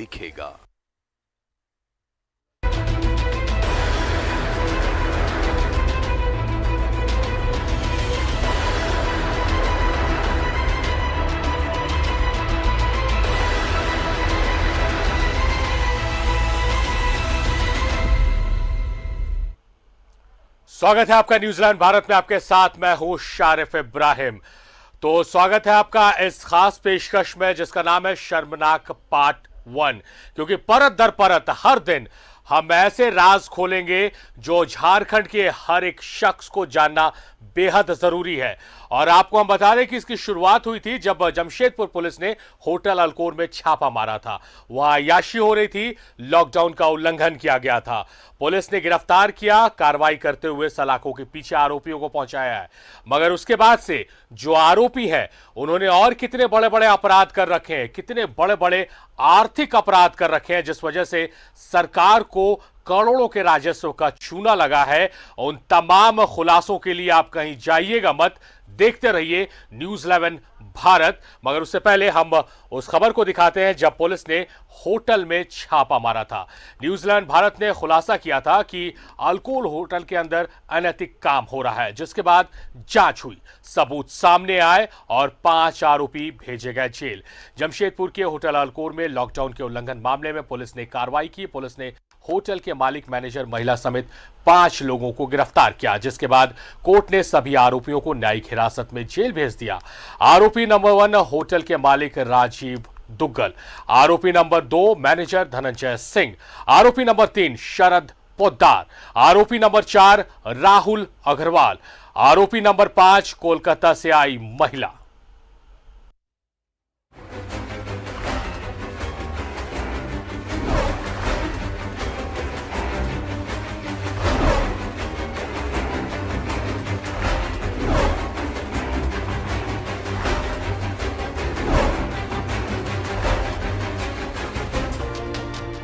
दिखेगा। स्वागत है आपका न्यूजीलैंड भारत में। आपके साथ मैं हूं शारिफ इब्राहिम। तो स्वागत है आपका इस खास पेशकश में जिसका नाम है शर्मनाक पार्ट 1, क्योंकि परत दर परत हर दिन हम ऐसे राज खोलेंगे जो झारखंड के हर एक शख्स को जानना बेहद जरूरी है। और आपको हम बता दें कि इसकी शुरुआत हुई थी जब जमशेदपुर पुलिस ने होटल अल्कोर में छापा मारा था। वहां अय्याशी हो रही थी, लॉकडाउन का उल्लंघन किया गया था। पुलिस ने गिरफ्तार किया, कार्रवाई करते हुए सलाखों के पीछे आरोपियों को पहुंचाया है। मगर उसके बाद से जो आरोपी है उन्होंने और कितने बड़े बड़े अपराध कर रखे हैं, कितने बड़े बड़े आर्थिक अपराध कर रखे हैं, जिस वजह से सरकार को करोड़ों के राजस्व का चूना लगा है। उन तमाम खुलासों के लिए आप कहीं जाइएगा मत, देखते रहिए न्यूज़ 11 भारत। मगर उससे पहले हम उस खबर को दिखाते हैं जब पुलिस ने होटल में छापा मारा था। न्यूजीलैंड भारत ने खुलासा किया था कि अल्कोर होटल के अंदर अनैतिक काम हो रहा है, जिसके बाद जांच हुई, सबूत सामने आए और 5 आरोपी भेजे गए जेल। जमशेदपुर के होटल अल्कोर में लॉकडाउन के उल्लंघन मामले में पुलिस ने कार्रवाई की। पुलिस ने होटल के मालिक, मैनेजर, महिला समेत 5 लोगों को गिरफ्तार किया, जिसके बाद कोर्ट ने सभी आरोपियों को न्यायिक हिरासत में जेल भेज दिया। आरोपी नंबर 1 होटल के मालिक राजीव दुग्गल, आरोपी नंबर 2 मैनेजर धनंजय सिंह, आरोपी नंबर 3 शरद पोद्दार, आरोपी नंबर 4 राहुल अग्रवाल, आरोपी नंबर 5 कोलकाता से आई महिला।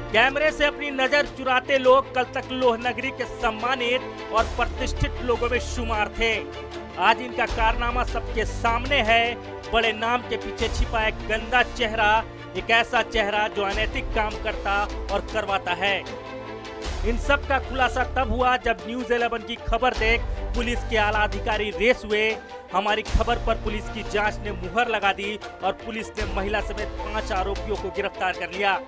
कैमरे से अपनी नजर चुराते लोग कल तक लोहनगरी के सम्मानित और प्रतिष्ठित लोगों में शुमार थे। आज इनका कारनामा सबके सामने है। बड़े नाम के पीछे छिपा एक गंदा चेहरा, एक ऐसा चेहरा जो अनैतिक काम करता और करवाता है। इन सब का खुलासा तब हुआ जब न्यूज़ 11 की खबर देख पुलिस के आला अधिकारी रेस हुए। हमारी खबर पर पुलिस की जांच ने मुहर लगा दी और पुलिस ने महिला समेत 5 आरोपियों को गिरफ्तार कर लिया।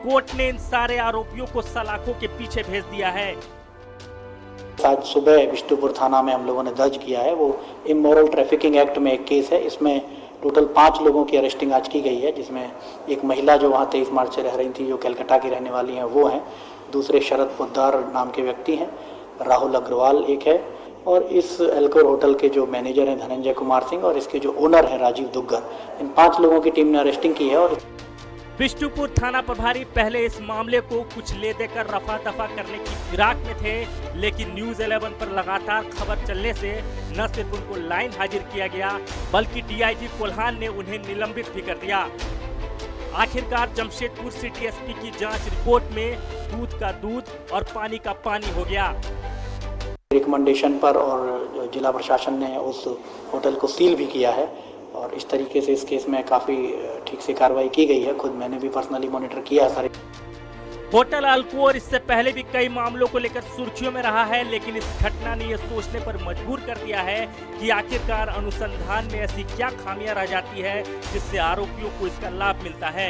कोर्ट ने इन सारे आरोपियों को सलाखों के पीछे भेज दिया है। आज सुबह बिष्टुपुर थाना में हम लोगों ने दर्ज किया है, वो इमोरल ट्रैफिकिंग एक्ट में एक केस है। इसमें टोटल 5 लोगों की अरेस्टिंग आज की गई है, जिसमें एक महिला जो वहाँ 23 मार्च से रह रही थी, जो कलकत्ता की रहने वाली हैं, वो हैं। दूसरे शरद पोद्दार नाम के व्यक्ति हैं, राहुल अग्रवाल एक है, और इस अल्कोर होटल के जो मैनेजर हैं धनंजय कुमार सिंह, और इसके जो ओनर हैं राजीव दुग्गल। इन 5 लोगों की टीम ने अरेस्टिंग की है। और बिष्टुपुर थाना प्रभारी पहले इस मामले को कुछ ले देकर रफा दफा करने की फिराक में थे, लेकिन न्यूज़ 11 पर लगातार खबर चलने से न सिर्फ उनको लाइन हाजिर किया गया, बल्कि डीआईजी कोल्हान ने उन्हें निलंबित भी कर दिया। आखिरकार जमशेदपुर सिटी एसपी की जांच रिपोर्ट में दूध का दूध और पानी का पानी हो गया। रिकमेंडेशन पर और जिला प्रशासन ने उस होटल को सील भी किया है, और इस तरीके से इस केस में काफ़ी ठीक से कार्रवाई की गई है। खुद मैंने भी पर्सनली मॉनिटर किया है सारे। होटल अल्कोर इससे पहले भी कई मामलों को लेकर सुर्खियों में रहा है, लेकिन इस घटना ने यह सोचने पर मजबूर कर दिया है कि आखिरकार अनुसंधान में ऐसी क्या खामियां रह जाती है जिससे आरोपियों को इसका लाभ मिलता है,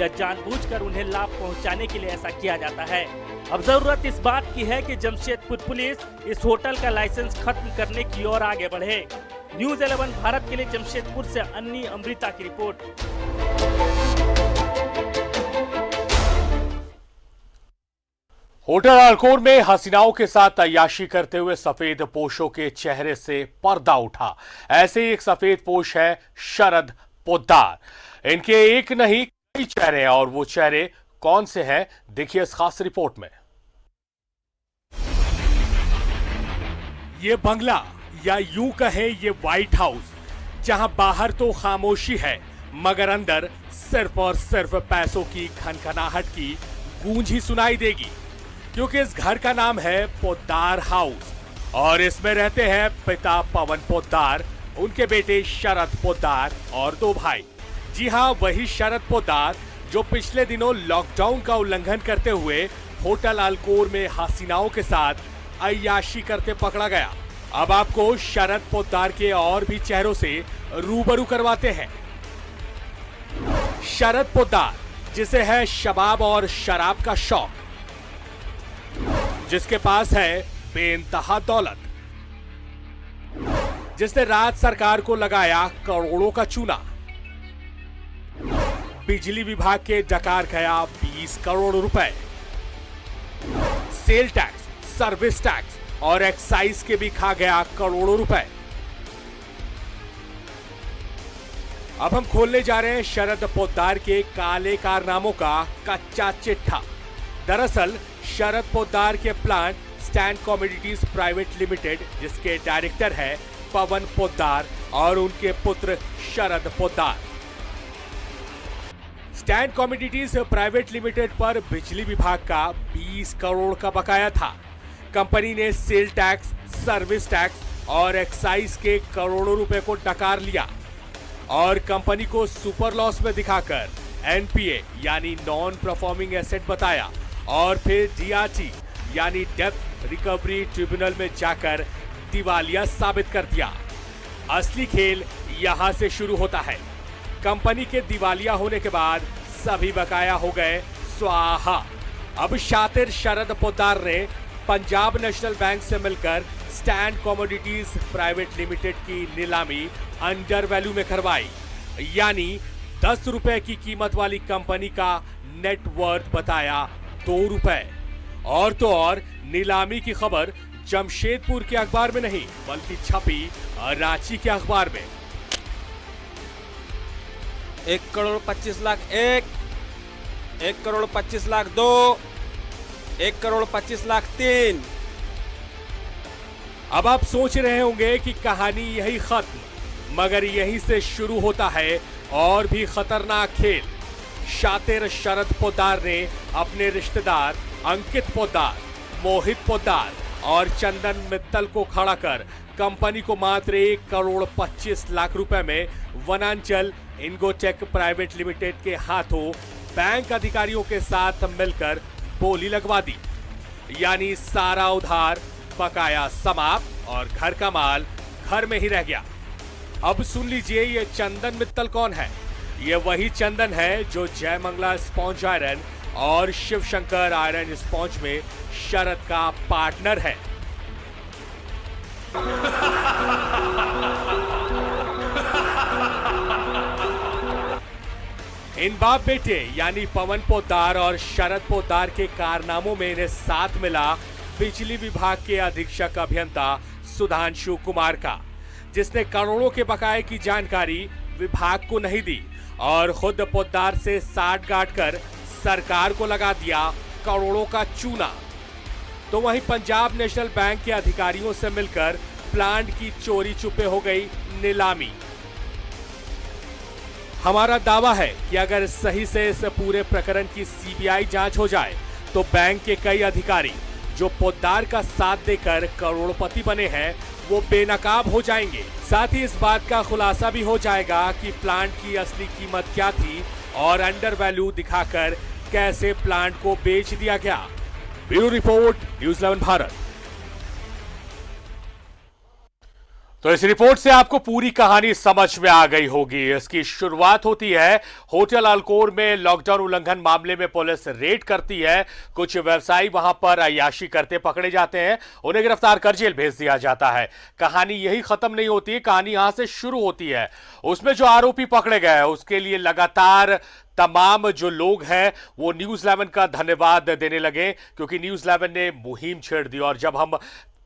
या जानबूझकर उन्हें लाभ पहुंचाने के लिए ऐसा किया जाता है। अब जरूरत इस बात की है कि जमशेदपुर पुलिस इस होटल का लाइसेंस खत्म करने की ओर आगे बढ़े। न्यूज़ 11 भारत के लिए जमशेदपुर से अन्नी अमृता की रिपोर्ट। होटल अल्कोर में हसीनाओं के साथ अय्याशी करते हुए सफेद पोशों के चेहरे से पर्दा उठा। ऐसे ही एक सफेद पोश है शरद पोद्दार। इनके एक नहीं कई चेहरे हैं, और वो चेहरे कौन से हैं देखिए इस खास रिपोर्ट में। ये बंगला, या यूं कहे ये व्हाइट हाउस, जहां बाहर तो खामोशी है मगर अंदर सिर्फ और सिर्फ पैसों की खनखनाहट की गूंज ही सुनाई देगी। क्योंकि इस घर का नाम है पोद्दार हाउस और इसमें रहते हैं पिता पवन पोद्दार, उनके बेटे शरद पोद्दार और 2 भाई। जी हाँ, वही शरद पोद्दार जो पिछले दिनों लॉकडाउन का उल्लंघन करते हुए होटल अल्कोर में हसीनाओं के साथ अय्याशी करते पकड़ा गया। अब आपको शरद पोद्दार के और भी चेहरों से रूबरू करवाते हैं। शरद पोद्दार, जिसे है शबाब और शराब का शौक, जिसके पास है बेइंतहा दौलत, जिसने राज्य सरकार को लगाया करोड़ों का चूना, बिजली विभाग के डकार गया 20 करोड़ रुपए, सेल टैक्स, सर्विस टैक्स और एक्साइज के भी खा गया करोड़ों रुपए। अब हम खोलने जा रहे हैं शरद पोद्दार के काले कारनामों का कच्चा चिट्ठा। दरअसल शरद पोद्दार के plant stand commodities private limited, जिसके डायरेक्टर है पवन पोद्दार और उनके पुत्र Sharad Poddar. Stand commodities private limited पर बिजली विभाग का 20 करोड़ का बकाया था। कंपनी ने सेल टैक्स, सर्विस टैक्स और एक्साइज के करोड़ों रुपए को डकार लिया और कंपनी को सुपर लॉस में दिखाकर एनपीए यानी नॉन परफॉर्मिंग एसेट बताया और फिर डीआरटी यानी डेब्ट रिकवरी ट्रिब्यूनल में जाकर दिवालिया साबित कर दिया। असली खेल यहां से शुरू होता है। कंपनी के दिवालिया होने के बाद सभी बकाया हो गए स्वाहा। अब शातिर शरद पोद्दार ने पंजाब नेशनल बैंक से मिलकर स्टैंड कमोडिटीज प्राइवेट लिमिटेड की नीलामी अंडर वैल्यू में करवाई, यानी 10 रुपए की कीमत वाली कंपनी का नेटवर्थ बताया 2 रुपए। और तो और नीलामी की खबर जमशेदपुर के अखबार में नहीं बल्कि छपी रांची के अखबार में। 1 करोड़ 25 लाख 1 करोड़ 25 लाख 2, 1 करोड़ 25 लाख 3। अब आप सोच रहे होंगे कि कहानी यही खत्म, मगर यहीं से शुरू होता है और भी खतरनाक खेल। शातिर शरद पोद्दार ने अपने रिश्तेदार अंकित पोद्दार, मोहित पोद्दार और चंदन मित्तल को खड़ा कर कंपनी को मात्र 1 करोड़ 25 लाख रुपए में वनांचल इनगोटेक प्राइवेट लिमिटेड के हाथों बैंक अधिकारियों के साथ मिलकर बोली लगवा दी, यानी सारा उधार बकाया समाप्त और घर का माल घर में ही रह गया। अब सुन लीजिए, ये चंदन मित्तल कौन है? ये वही चंदन है जो जयमंगला स्पॉन्ज आयरन और शिव शंकर आयरन स्पॉन्ज में शरद का पार्टनर है। इन बाप बेटे यानी पवन पोद्दार और शरद पोद्दार के कारनामों में इन्हें साथ मिला बिजली विभाग के अधीक्षक अभियंता सुधांशु कुमार का, जिसने करोड़ों के बकाये की जानकारी विभाग को नहीं दी और खुद पोद्दार से साठ गांठ कर सरकार को लगा दिया करोड़ों का चूना। तो वहीं पंजाब नेशनल बैंक के अधिकारियों से मिलकर प्लांट की चोरी छुपे हो गई नीलामी। हमारा दावा है कि अगर सही से इस पूरे प्रकरण की सीबीआई जांच हो जाए तो बैंक के कई अधिकारी जो पोद्दार का साथ देकर करोड़पति बने हैं वो बेनकाब हो जाएंगे। साथ ही इस बात का खुलासा भी हो जाएगा कि प्लांट की असली कीमत क्या थी और अंडर वैल्यू दिखाकर कैसे प्लांट को बेच दिया गया। Bureau report, news 11 Bharat. तो इस रिपोर्ट से आपको पूरी कहानी समझ में आ गई होगी। इसकी शुरुआत होती है होटल अल्कोर में लॉकडाउन उल्लंघन मामले में पुलिस रेड करती है। कुछ व्यवसायी वहां पर अय्याशी करते पकड़े जाते हैं, उन्हें गिरफ्तार कर जेल भेज दिया जाता है। कहानी यही खत्म नहीं होती, कहानी यहां से शुरू होती है। उसमें जो आरोपी पकड़े गए उसके लिए लगातार तमाम जो लोग हैं वो न्यूज़ 11 का धन्यवाद देने लगे, क्योंकि न्यूज़ 11 ने मुहिम छेड़ दी। और जब हम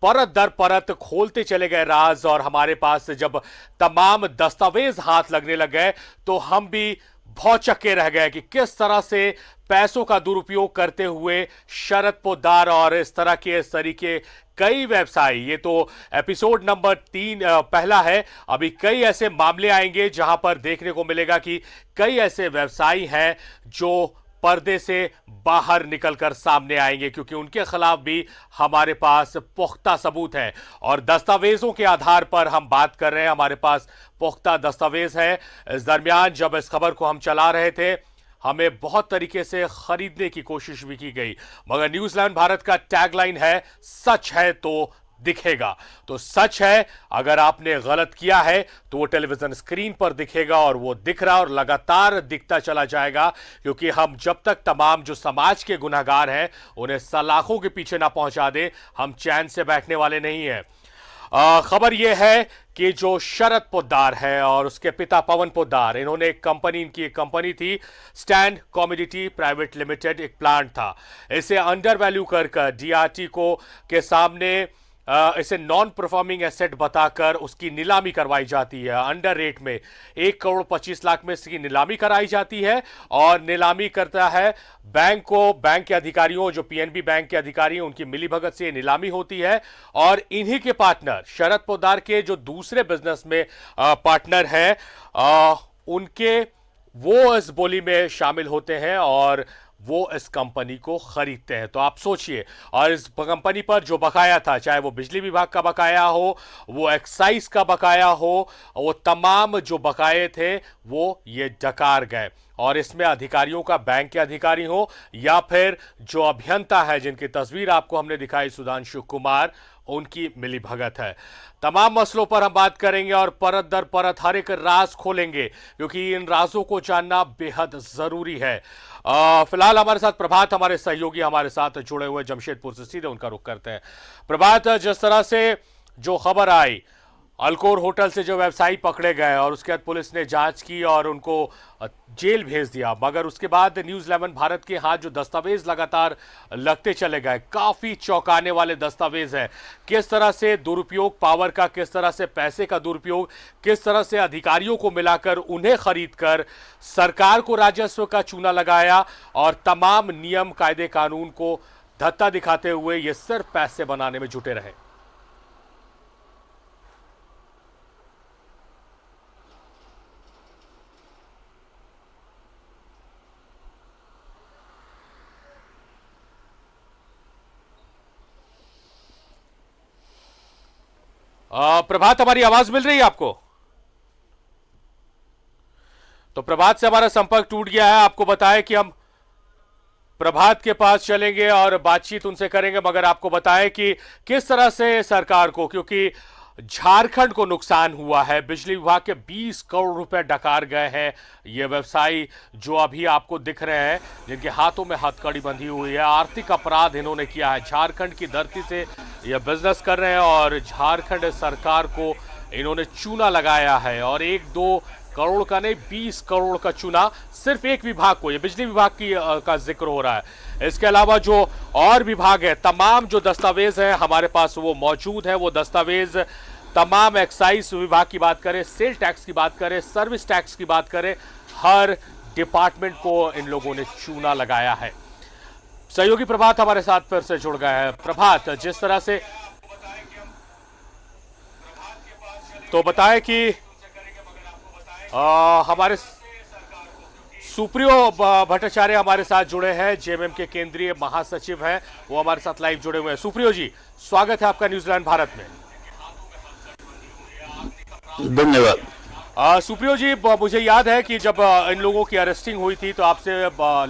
परत दर परत खोलते चले गए राज और हमारे पास जब तमाम दस्तावेज हाथ लगने लग गए तो हम भी भौचक्के रह गए कि किस तरह से पैसों का दुरुपयोग करते हुए शरद पोद्दार और इस तरह के कई व्यवसायी, ये तो एपिसोड नंबर 3 पहला है, अभी कई ऐसे मामले आएंगे जहां पर देखने को मिलेगा कि कई ऐसे व्यवसायी हैं जो पर्दे से बाहर निकलकर सामने आएंगे, क्योंकि उनके खिलाफ भी हमारे पास पुख्ता सबूत है और दस्तावेजों के आधार पर हम बात कर रहे हैं। हमारे पास पुख्ता दस्तावेज है। इस दरमियान जब इस खबर को हम चला रहे थे, हमें बहुत तरीके से खरीदने की कोशिश भी की गई, मगर न्यूज़ 11 भारत का टैगलाइन है, सच है तो दिखेगा। तो सच है, अगर आपने गलत किया है तो वो टेलीविजन स्क्रीन पर दिखेगा और वो दिख रहा और लगातार दिखता चला जाएगा, क्योंकि हम जब तक तमाम जो समाज के गुनहगार हैं उन्हें सलाखों के पीछे ना पहुंचा दे, हम चैन से बैठने वाले नहीं हैं। खबर यह है कि जो शरद पोद्दार है और उसके पिता पवन पोद्दार, इन्होंने एक कंपनी, इनकी एक कंपनी थी स्टैंड कमोडिटी प्राइवेट लिमिटेड, एक प्लांट था। इसे अंडर वैल्यू कर डीआरटी को के सामने इसे नॉन परफॉर्मिंग एसेट बताकर उसकी नीलामी करवाई जाती है। अंडर रेट में 1,25,00,000 में इसकी नीलामी कराई जाती है और नीलामी करता है बैंक को, बैंक के अधिकारियों, जो पीएनबी बैंक के अधिकारी हैं, उनकी मिलीभगत से नीलामी होती है। और इन्हीं के पार्टनर, शरद पोद्दार के जो दूसरे बिजनेस में पार्टनर हैं, उनके वो इस बोली में शामिल होते हैं और वो इस कंपनी को खरीदते हैं। तो आप सोचिए, और इस कंपनी पर जो बकाया था, चाहे वो बिजली विभाग का बकाया हो, वो एक्साइज का बकाया हो, वो तमाम जो बकाये थे वो ये डकार गए। और इसमें अधिकारियों का, बैंक के अधिकारी हो या फिर जो अभियंता है जिनकी तस्वीर आपको हमने दिखाई, सुधांशु कुमार, उनकी मिलीभगत है। तमाम मसलों पर हम बात करेंगे और परत दर परत हर एक राज खोलेंगे, क्योंकि इन राजों को जानना बेहद जरूरी है। फिलहाल हमारे साथ प्रभात, हमारे सहयोगी हमारे साथ जुड़े हुए जमशेदपुर से, सीधे उनका रुख करते हैं। प्रभात, जिस तरह से जो खबर आई, अल्कोर होटल से जो व्यवसायी पकड़े गए और उसके बाद पुलिस ने जांच की और उनको जेल भेज दिया, मगर उसके बाद न्यूज़ 11 भारत के हाथ जो दस्तावेज लगातार लगते चले गए, काफी चौंकाने वाले दस्तावेज हैं। किस तरह से दुरुपयोग पावर का, किस तरह से पैसे का दुरुपयोग, किस तरह से अधिकारियों को मिलाकर उन्हें खरीदकर सरकार को राजस्व का चूना लगाया और तमाम नियम, कायदे, कानून को धत्ता दिखाते हुए ये सिर्फ पैसे बनाने में जुटे रहे। प्रभात, हमारी आवाज मिल रही है आपको? तो प्रभात से हमारा संपर्क टूट गया है। आपको बताएं कि हम प्रभात के पास चलेंगे और बातचीत उनसे करेंगे, मगर आपको बताएं कि किस तरह से सरकार को, क्योंकि झारखंड को नुकसान हुआ है, बिजली विभाग के 20 करोड़ रुपए डकार गए हैं। ये व्यवसायी जो अभी आपको दिख रहे हैं, जिनके हाथों में हथकड़ी बंधी हुई है, आर्थिक अपराध इन्होंने किया है। झारखंड की धरती से ये बिजनेस कर रहे हैं और झारखंड सरकार को इन्होंने चूना लगाया है, और 1-2 करोड़ का नहीं, 20 करोड़ का चूना सिर्फ एक विभाग को, ये बिजली विभाग की का जिक्र हो रहा है। इसके अलावा जो और विभाग है, तमाम जो दस्तावेज है हमारे पास वो मौजूद है। वो दस्तावेज तमाम एक्साइज विभाग की बात करें, सेल टैक्स की बात करें, सर्विस टैक्स की बात करें, हर डिपार्टमेंट को इन लोगों ने चूना लगाया है। सहयोगी प्रभात हमारे साथ फिर से जुड़ गए हैं। प्रभात, जिस तरह से तो बताएं कि हमारे सुप्रियो भट्टाचार्य हमारे साथ जुड़े हैं, जेएमएम के केंद्रीय महासचिव हैं, वो हमारे साथ लाइव जुड़े हुए हैं। सुप्रियो जी, स्वागत है आपका न्यूज़ 11 भारत में। धन्यवाद। सुप्रियो जी, मुझे याद है कि जब इन लोगों की अरेस्टिंग हुई थी तो आपसे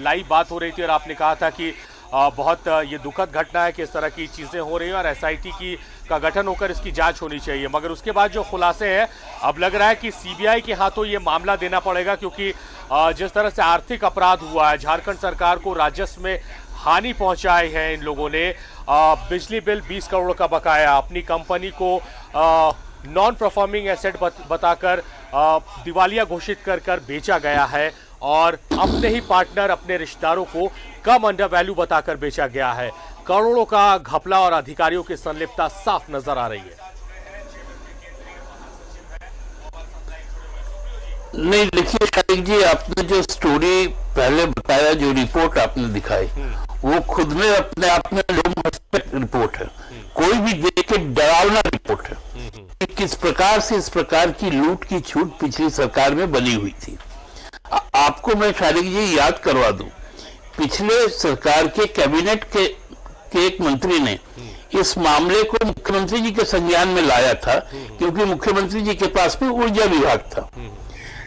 लाइव बात हो रही थी और आपने कहा था कि बहुत ये दुखद घटना है कि इस तरह की चीज़ें हो रही हैं और एसआईटी का गठन होकर इसकी जांच होनी चाहिए। मगर उसके बाद जो खुलासे हैं, अब लग रहा है कि सीबीआई के हाथों ये मामला देना पड़ेगा, क्योंकि जिस तरह से आर्थिक अपराध हुआ है, झारखंड सरकार को राजस्व में हानि पहुंचाई है इन लोगों ने। बिजली बिल 20 करोड़ का बकाया, अपनी कंपनी को नॉन परफॉर्मिंग एसेट बताकर दिवालिया घोषित कर बेचा गया है, और अपने ही पार्टनर, अपने रिश्तेदारों को कम अंडर वैल्यू बताकर बेचा गया है। करोड़ों का घपला और अधिकारियों की संलिप्तता साफ नजर आ रही है। नहीं, देखिए शारिक जी, आपने जो स्टोरी पहले बताया, जो रिपोर्ट आपने दिखाई, वो खुद में अपने आप में लो मस्पेक्ट रिपोर्ट है, कोई भी देख के डरावना रिपोर्ट है कि किस प्रकार से इस प्रकार की लूट की छूट पिछली सरकार में बनी हुई थी। आपको मैं शारिक जी याद करवा दूं पिछले सरकार के कैबिनेट के एक मंत्री ने इस मामले को मुख्यमंत्री जी के संज्ञान में लाया था, क्योंकि मुख्यमंत्री जी के पास में ऊर्जा विभाग था।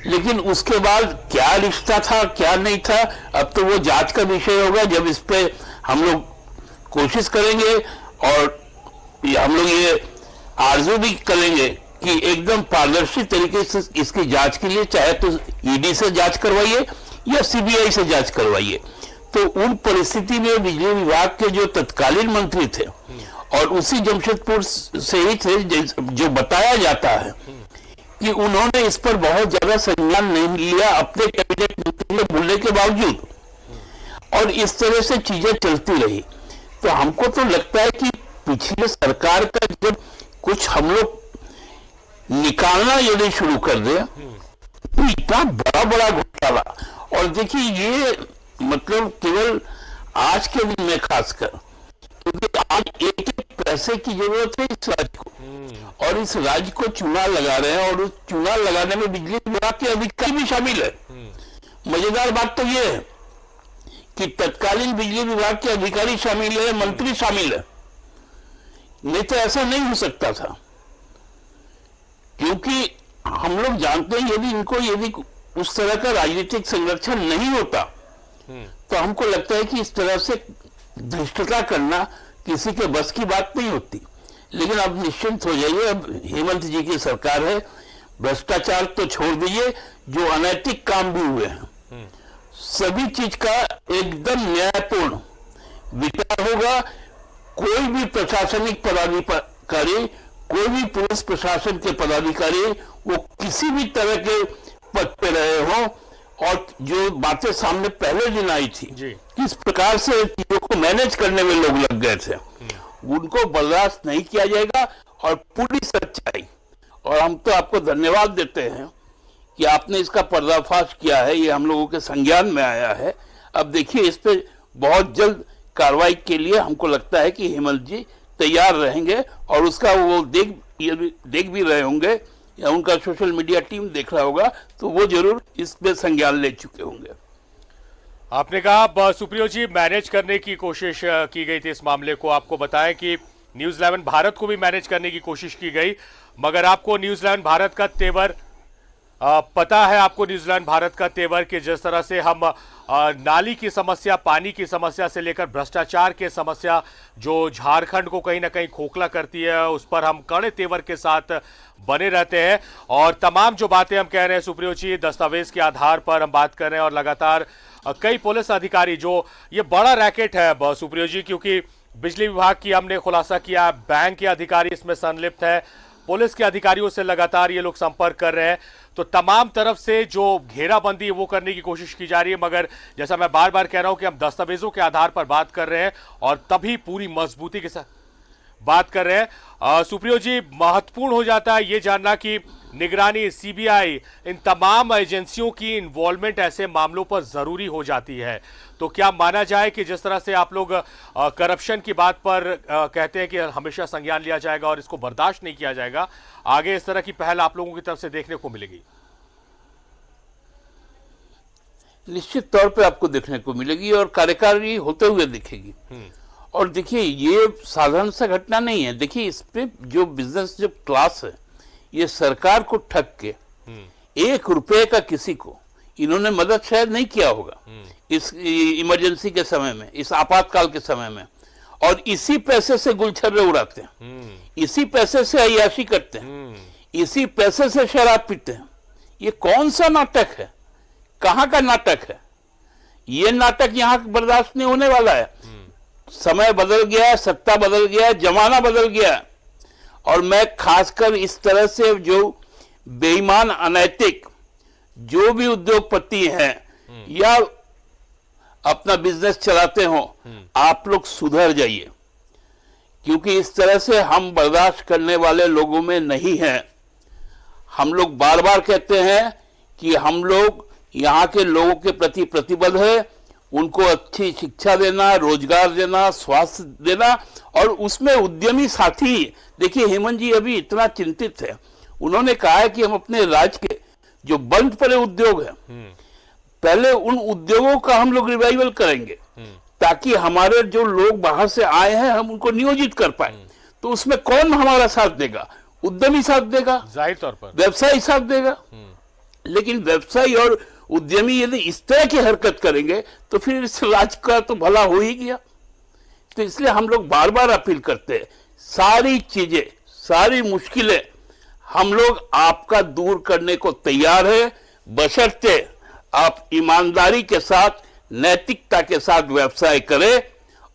लेकिन उसके बाद क्या रिश्ता था क्या नहीं था, अब तो वो जांच का विषय होगा। जब इस पे हम लोग कोशिश करेंगे और हम लोग ये आरजू भी करेंगे कि एकदम पारदर्शी तरीके से इसकी जांच के लिए चाहे तो ईडी से जांच करवाइए या सीबीआई से जांच करवाइए। तो उन परिस्थिति में बिजली विभाग के जो तत्कालीन मंत्री थे और उसी जमशेदपुर से ही थे, जो बताया जाता है कि उन्होंने इस पर बहुत ज्यादा संज्ञान नहीं लिया अपने कैबिनेट मंत्री में बोलने के बावजूद, और इस तरह से चीजें चलती रही। तो हमको तो लगता है कि पिछले सरकार का जब कुछ हम लोग निकालना यदि शुरू कर दे तो इतना बड़ा बड़ा घोटाला, और देखिए ये मतलब केवल आज के दिन में खासकर, क्योंकि आज एक एक पैसे की जरूरत है इस राज्य को, और इस राज्य को चूना लगा रहे हैं, और उस चूना लगाने में बिजली विभाग के अधिकारी भी शामिल है। मजेदार बात तो ये है कि तत्कालीन बिजली विभाग के अधिकारी शामिल है, मंत्री शामिल है, नहीं तो ऐसा नहीं हो सकता था। क्योंकि हम लोग जानते हैं यदि उस तरह का राजनीतिक संरक्षण नहीं होता तो हमको लगता है कि इस तरह से धृष्टता करना किसी के बस की बात नहीं होती। लेकिन अब निश्चिंत हो जाइए, अब हेमंत जी की सरकार है, भ्रष्टाचार तो छोड़ दीजिए, जो अनैतिक काम भी हुए हैं सभी चीज का एकदम न्यायपूर्ण विचार होगा। कोई भी प्रशासनिक पदाधिकारी, कोई भी पुलिस प्रशासन के पदाधिकारी वो किसी भी तरह के पद पे रहे हो, और जो बातें सामने पहले दिन आई थी किस प्रकार से चीजों को मैनेज करने में लोग लग गए थे, उनको बर्दाश्त नहीं किया जाएगा। और पूरी सच्चाई, और हम तो आपको धन्यवाद देते हैं कि आपने इसका पर्दाफाश किया है, ये हम लोगों के संज्ञान में आया है। अब देखिए इस पे बहुत जल्द कार्रवाई के लिए हमको लगता है कि हेमंत जी तैयार रहेंगे, और उसका वो देख भी रहे होंगे, या उनका सोशल मीडिया टीम देख रहा होगा, तो वो जरूर इस पे संज्ञान ले चुके होंगे। आपने कहा सुप्रियो जी मैनेज करने की कोशिश की गई थी इस मामले को। आपको बताएं कि न्यूज़ 11 भारत को भी मैनेज करने की कोशिश की गई, मगर आपको न्यूज़ 11 भारत का तेवर पता है, आपको न्यूज़ 11 भारत का तेवर कि जिस तरह से हम नाली की समस्या, पानी की समस्या से लेकर भ्रष्टाचार की समस्या जो झारखंड को कहीं ना कहीं खोखला करती है, उस पर हम कड़े तेवर के साथ बने रहते हैं। और तमाम जो बातें हम कह रहे हैं सुप्रियो जी, दस्तावेज के आधार पर हम बात कर रहे हैं, और लगातार कई पुलिस अधिकारी, जो ये बड़ा रैकेट है सुप्रियो जी, क्योंकि बिजली विभाग की हमने खुलासा किया, बैंक के अधिकारी इसमें संलिप्त है, पुलिस के अधिकारियों से लगातार ये लोग संपर्क कर रहे हैं। तो तमाम तरफ से जो घेराबंदी है वो करने की कोशिश की जा रही है, मगर जैसा मैं बार बार कह रहा हूं कि हम दस्तावेजों के आधार पर बात कर रहे हैं और तभी पूरी मजबूती के साथ बात कर रहे हैं। सुप्रियो जी, महत्वपूर्ण हो जाता है ये जानना कि निगरानी, सीबीआई, इन तमाम एजेंसियों की इन्वॉल्वमेंट ऐसे मामलों पर जरूरी हो जाती है। तो क्या माना जाए कि जिस तरह से आप लोग करप्शन की बात पर कहते हैं कि हमेशा संज्ञान लिया जाएगा और इसको बर्दाश्त नहीं किया जाएगा, आगे इस तरह की पहल आप लोगों की तरफ से देखने को मिलेगी? निश्चित तौर पे आपको देखने को मिलेगी और कार्यकारी होते हुए दिखेगी। और देखिए ये साधारण सा घटना नहीं है। देखिए इस पे जो बिजनेस जो क्लास है, ये सरकार को ठग के 1 रुपए का किसी को इन्होंने मदद शायद नहीं किया होगा इस इमरजेंसी के समय में, इस आपातकाल के समय में, और इसी पैसे से गुलछर्रे उड़ाते हैं, इसी पैसे से अय्याशी करते हैं, इसी पैसे से शराब पीते हैं। ये कौन सा नाटक है? कहाँ का नाटक है? ये नाटक यहाँ बर्दाश्त नहीं होने वाला है। समय बदल गया, सत्ता बदल गया, जमाना बदल गया, और मैं खासकर इस तरह से जो बेईमान, अनैतिक जो भी उद्योगपति हैं या अपना बिजनेस चलाते हो, आप लोग सुधर जाइए, क्योंकि इस तरह से हम बर्दाश्त करने वाले लोगों में नहीं हैं। हम लोग बार बार कहते हैं कि हम लोग यहाँ के लोगों के प्रति प्रतिबद्ध है, उनको अच्छी शिक्षा देना, रोजगार देना, स्वास्थ्य देना, और उसमें उद्यमी साथी। देखिए हेमंत जी अभी इतना चिंतित है, उन्होंने कहा है कि हम अपने राज्य के जो बंद पड़े उद्योग है, पहले उन उद्योगों का हम लोग रिवाइवल करेंगे ताकि हमारे जो लोग बाहर से आए हैं हम उनको नियोजित कर पाए। तो उसमें कौन हमारा साथ देगा? उद्यमी साथ देगा, जाहिर तौर पर व्यवसायी साथ देगा। लेकिन व्यवसायी और उद्यमी यदि इस तरह की हरकत करेंगे तो फिर इस राज्य का तो भला हो ही गया। तो इसलिए हम लोग बार बार अपील करते हैं, सारी चीजें, सारी मुश्किलें हम लोग आपका दूर करने को तैयार है, बशर्ते आप ईमानदारी के साथ, नैतिकता के साथ व्यवसाय करें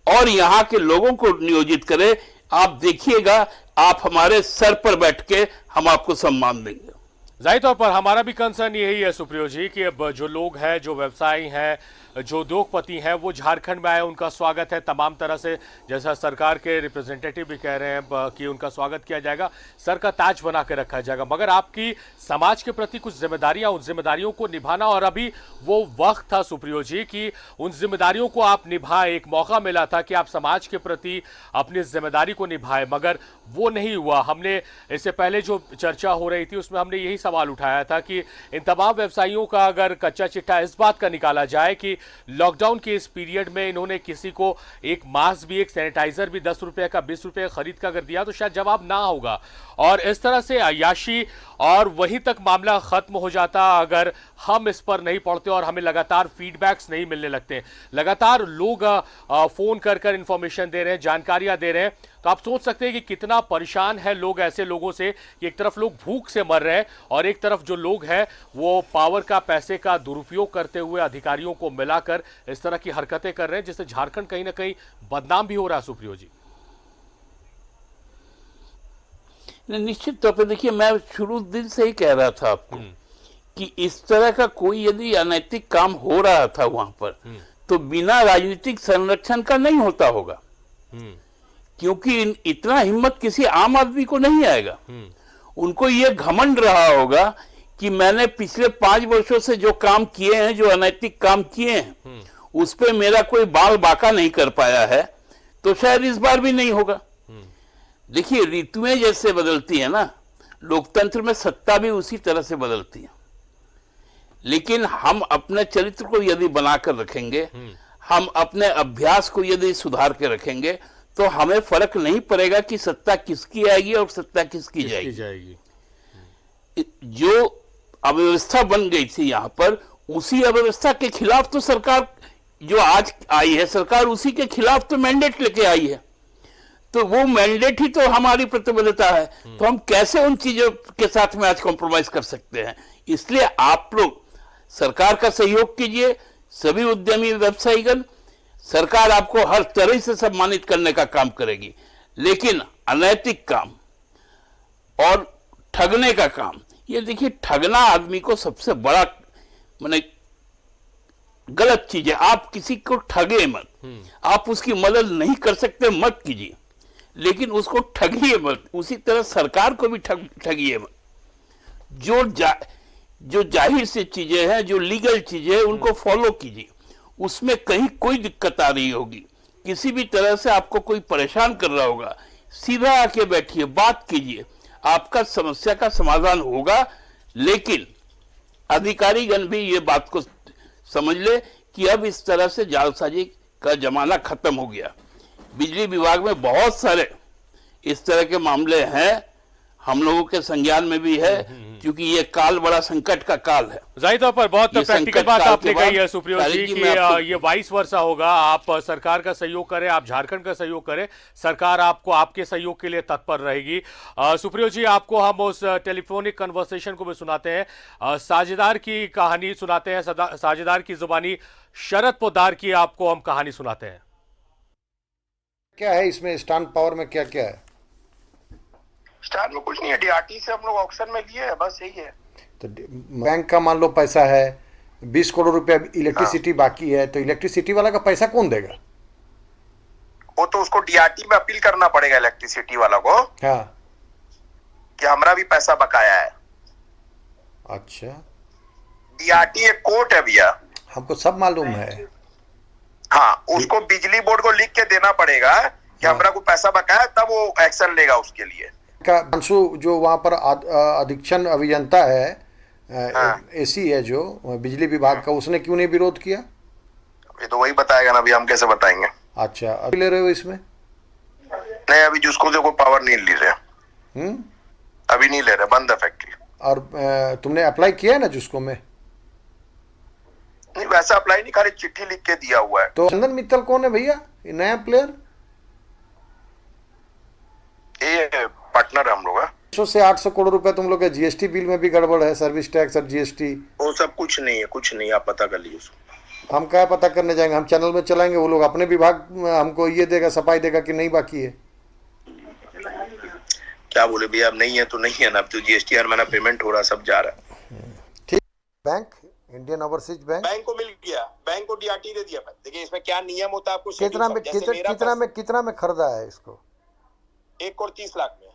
और यहाँ के लोगों को नियोजित करें। आप देखिएगा, आप हमारे सर पर बैठ के हम आपको सम्मान देंगे। जाहिर तौर पर हमारा भी कंसर्न यही है सुप्रियो जी कि अब जो लोग हैं, जो व्यवसायी हैं, जो उद्योगपति हैं, वो झारखंड में आए, उनका स्वागत है तमाम तरह से। जैसा सरकार के रिप्रेजेंटेटिव भी कह रहे हैं कि उनका स्वागत किया जाएगा, सर का ताज बना के रखा जाएगा, मगर आपकी समाज के प्रति कुछ जिम्मेदारियां, उन जिम्मेदारियों को निभाना, और अभी वो वक्त था सुप्रियो जी कि उन जिम्मेदारियों को आप निभाएं। एक मौका मिला था कि आप समाज के प्रति अपनी जिम्मेदारी को निभाएं, मगर वो नहीं हुआ। हमने इससे पहले जो चर्चा हो रही थी उसमें हमने यही सवाल उठाया था कि इन तमाम व्यवसायियों का अगर कच्चा चिट्ठा इस बात का निकाला जाए कि लॉकडाउन के इस पीरियड में इन्होंने किसी को एक मास्क भी, एक सैनिटाइजर भी 10 रुपए का, 20 रुपए खरीद कर दिया, तो शायद जवाब ना होगा। और इस तरह से अय्याशी और वहीं तक मामला खत्म हो जाता अगर हम इस पर नहीं पढ़ते और हमें लगातार फीडबैक्स नहीं मिलने लगते। लगातार लोग फोन कर कर इंफॉर्मेशन दे रहे हैं, जानकारियां दे रहे हैं, तो आप सोच सकते हैं कि कितना परेशान है लोग ऐसे लोगों से कि एक तरफ लोग भूख से मर रहे हैं और एक तरफ जो लोग हैं वो पावर का, पैसे का दुरुपयोग करते हुए अधिकारियों को मिलाकर इस तरह की हरकतें कर रहे हैं, जिससे झारखंड कहीं ना कहीं बदनाम भी हो रहा है। सुप्रियो जी, निश्चित तौर पर देखिए, मैं शुरू दिन से ही कह रहा था आपको कि इस तरह का कोई यदि अनैतिक काम हो रहा था वहां पर तो बिना राजनीतिक संरक्षण का नहीं होता होगा, क्योंकि इतना हिम्मत किसी आम आदमी को नहीं आएगा। उनको ये घमंड रहा होगा कि मैंने पिछले 5 वर्षों से जो काम किए हैं, जो अनैतिक काम किए हैं, उस पे मेरा कोई बाल बाका नहीं कर पाया है, तो शायद इस बार भी नहीं होगा। देखिए, ऋतुएं जैसे बदलती है ना, लोकतंत्र में सत्ता भी उसी तरह से बदलती है। लेकिन हम अपने चरित्र को यदि बनाकर रखेंगे, हम अपने अभ्यास को यदि सुधार के रखेंगे, तो हमें फर्क नहीं पड़ेगा कि सत्ता किसकी आएगी और सत्ता किसकी जाएगी। जो अव्यवस्था बन गई थी यहां पर, उसी अव्यवस्था के खिलाफ तो सरकार जो आज आई है, सरकार उसी के खिलाफ तो मैंडेट लेके आई है। तो वो मैंडेट ही तो हमारी प्रतिबद्धता है। तो हम कैसे उन चीजों के साथ में आज कॉम्प्रोमाइज कर सकते हैं? इसलिए आप लोग सरकार का सहयोग कीजिए, सभी उद्यमी व्यवसायीगण। सरकार आपको हर तरह से सम्मानित करने का काम करेगी, लेकिन अनैतिक काम और ठगने का काम, ये देखिए, ठगना आदमी को सबसे बड़ा माने गलत चीज है। आप किसी को ठगे मत, आप उसकी मदद नहीं कर सकते, मत कीजिए, लेकिन उसको ठगिए मत। उसी तरह सरकार को भी ठगिए मत। जो जाहिर से चीजें हैं, जो लीगल चीजें हैं, उनको फॉलो कीजिए, उसमें कहीं कोई दिक्कत आ रही होगी, किसी भी तरह से आपको कोई परेशान कर रहा होगा, सीधा आके बैठिए, बात कीजिए, आपका समस्या का समाधान होगा। लेकिन अधिकारीगण भी ये बात को समझ ले कि अब इस तरह से जालसाजी का जमाना खत्म हो गया। बिजली विभाग में बहुत सारे इस तरह के मामले हैं, हम लोगों के संज्ञान में भी है, क्योंकि ये काल बड़ा संकट का काल है। जाहिर तौर पर बहुत प्रैक्टिकल बात आपने कही है सुप्रियो जी कि ये वाइस वर्सा होगा। आप सरकार का सहयोग करें, आप झारखंड का सहयोग करें, सरकार आपको आपके सहयोग के लिए तत्पर रहेगी। सुप्रियो जी, आपको हम उस टेलीफोनिक कन्वर्सेशन को भी सुनाते हैं, साझेदार की कहानी सुनाते हैं, साझेदार की जुबानी शरद पोद्दार की आपको हम कहानी सुनाते हैं। क्या है इसमें, स्टैंड पावर में क्या क्या है? स्टार में कुछ नहीं है, डीआरटी से हम लोग ऑक्शन में लिए है, बस यही है। तो बैंक का मान लो पैसा है, 20 करोड़ रुपया इलेक्ट्रिसिटी बाकी है, तो इलेक्ट्रिसिटी वाला का पैसा कौन देगा? वो तो उसको डीआरटी में अपील करना पड़ेगा इलेक्ट्रिसिटी वाला को, हाँ, कि हमारा भी पैसा बकाया है। अच्छा, डीआरटी एक कोर्ट है भैया, हमको सब मालूम है। हाँ, उसको बिजली बोर्ड को लिख के देना पड़ेगा कि हमारा को पैसा बकाया, तब वो एक्शन लेगा उसके लिए। का अंशु जो वहाँ पर अधीक्षण अभियंता है एसी है जो बिजली विभाग का, उसने क्यों नहीं विरोध किया? ये तो वही बताएगा ना, अभी हम कैसे बताएंगे? अच्छा, अभी ले रहे हो इसमें? नहीं, अभी जिसको जो कोई पावर नहीं ले रहे, अभी नहीं ले रहे, बंद है फैक्ट्री। और तुमने अप्लाई किया है ना जिसको में? नहीं, वैसा अप्लाई नहीं, खाली चिट्ठी लिख के दिया हुआ है। तो चंदन मित्तल कौन है भैया, ये नया प्लेयर? ये पार्टनर है हम लोग। 100 से 800 करोड़ रुपए तुम लोग के जीएसटी बिल में भी गड़बड़ है, सर्विस टैक्स और जीएसटी। वो सब कुछ नहीं है, कुछ नहीं, आप पता कर लीजिए उसको। हम क्या पता करने जाएंगे? हम चैनल में चलाएंगे, वो लोग अपने विभाग हमको ये देगा, सफाई देगा कि नहीं बाकी है। क्या बोले भैया, अब नहीं है तो नहीं है ना, अब तो जीएसटी हर महीना पेमेंट हो रहा, सब जा रहा है। ठीक। बैंक, इंडियन ओवरसीज बैंक को मिल गया, बैंक को डीआरटी दे दिया। देखिए इसमें क्या नियम होता है आपको, कितना में खरीदा है इसको? 1 करोड़ 30 लाख में।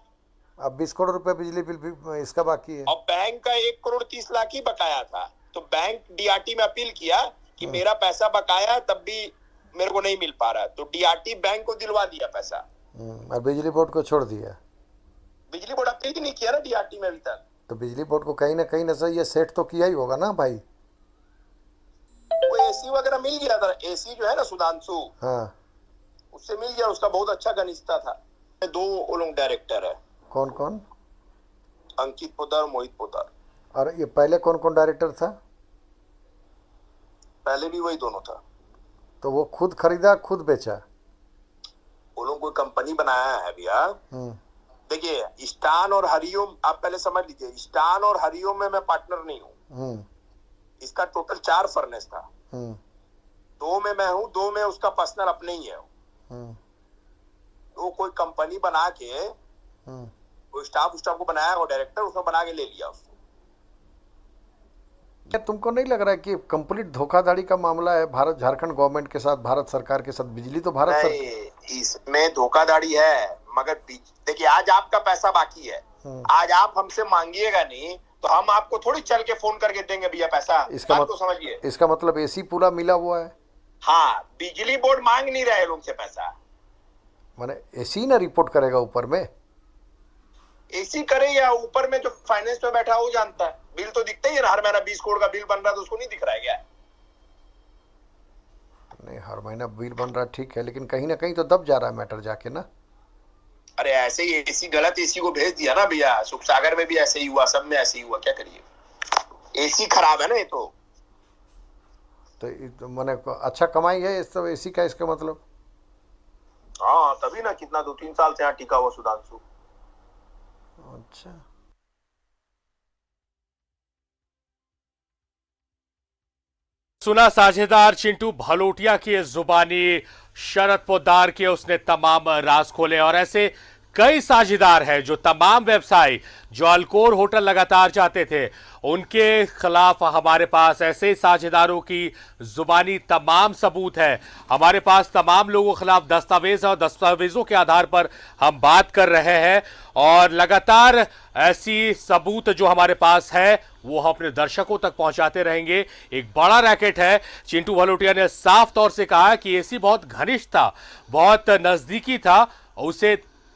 अब 20 करोड़ रुपए बिजली बिल भी इसका बाकी है। और बैंक का 1 करोड़ 30 लाख ही बकाया था, तो बैंक डीआरटी में अपील किया कि मेरा पैसा बकाया, तब भी मेरे को नहीं मिल पा रहा, तो डीआरटी बैंक को दिलवा दिया पैसा, और बिजली बोर्ड को छोड़ दिया। बिजली बोर्ड अपील नहीं किया ना डीआरटी में अभी तक। तो बिजली बोर्ड को कहीं ना सही ये सेट तो किया ही होगा ना भाई। वो एसी वगैरह मिल गया था, एसी जो है ना सुधांशु, हाँ, उससे मिल गया, उसका बहुत अच्छा घनिष्ठता था। 2 लोग डायरेक्टर है। कौन कौन? अंकित पोदार, मोहित पोदार। और ये पहले कौन कौन डायरेक्टर था? पहले भी वही दोनों था। तो वो खुद खरीदा, खुद बेचा? वो लोग कोई कंपनी बनाया है भैया। देखिए, स्टान और हरिओम, आप पहले समझ लीजिए, स्टान और हरिओम में मैं पार्टनर नहीं हूँ। इसका टोटल 4 फर्नेस था, 2 में मैं हूँ, 2 में उसका पर्सनल अपने ही है। तो कोई कंपनी बना के कोई स्टाफ को बनाया, वो डायरेक्टर उसमें बना के ले लिया उसको। तुमको नहीं लग रहा है कि कंप्लीट धोखाधड़ी का मामला है भारत झारखंड गवर्नमेंट के साथ, भारत सरकार के साथ? बिजली तो भारत सरकार, इसमें धोखाधड़ी है, मगर देखिए आज आपका पैसा बाकी है, आज आप हमसे मांगिएगा नहीं तो हम आपको थोड़ी चल के फोन करके देंगे भैया पैसा। इसका तो समझिए, इसका मतलब एसी पूरा मिला हुआ है। हाँ, बिजली बोर्ड मांग नहीं रहे लोग से पैसा, माने एसी ना रिपोर्ट करेगा ऊपर में? एसी करे या ऊपर में जो फाइनेंस में बैठा वो जानता है। बिल तो दिखता ही है ना, हर महीना 20 करोड़ का बिल बन रहा है, तो उसको नहीं दिख रहा है क्या? नहीं, हर महीना बिल बन रहा ठीक है, लेकिन कहीं ना कहीं तो दब जा रहा है मैटर जाके ना। अरे ऐसे ही एसी, गलत एसी को भेज दिया ना भैया, सुख सागर में भी ऐसे ही हुआ, सब में ऐसे ही हुआ, क्या करिए, एसी खराब है ना ये तो मैंने अच्छा कमाई है इस सब एसी का, इसका मतलब? हाँ, तभी ना कितना 2-3 साल से यहाँ टिका हुआ सुधांशु। अच्छा, सुना साझेदार चिंटू भलोटिया की जुबानी शरद पोद्दार के, उसने तमाम राज खोले। और ऐसे कई साझेदार हैं जो तमाम व्यवसायी जो अल्कोर होटल लगातार जाते थे, उनके खिलाफ हमारे पास ऐसे साझेदारों की जुबानी तमाम सबूत है। हमारे पास तमाम लोगों के खिलाफ दस्तावेज और दस्तावेजों के आधार पर हम बात कर रहे हैं, और लगातार ऐसी सबूत जो हमारे पास है वो हम अपने दर्शकों तक पहुंचाते रहेंगे। एक बड़ा रैकेट है। चिंटू भलोटिया ने साफ तौर से कहा कि एसी बहुत घनिष्ठ था, बहुत नजदीकी था, उसे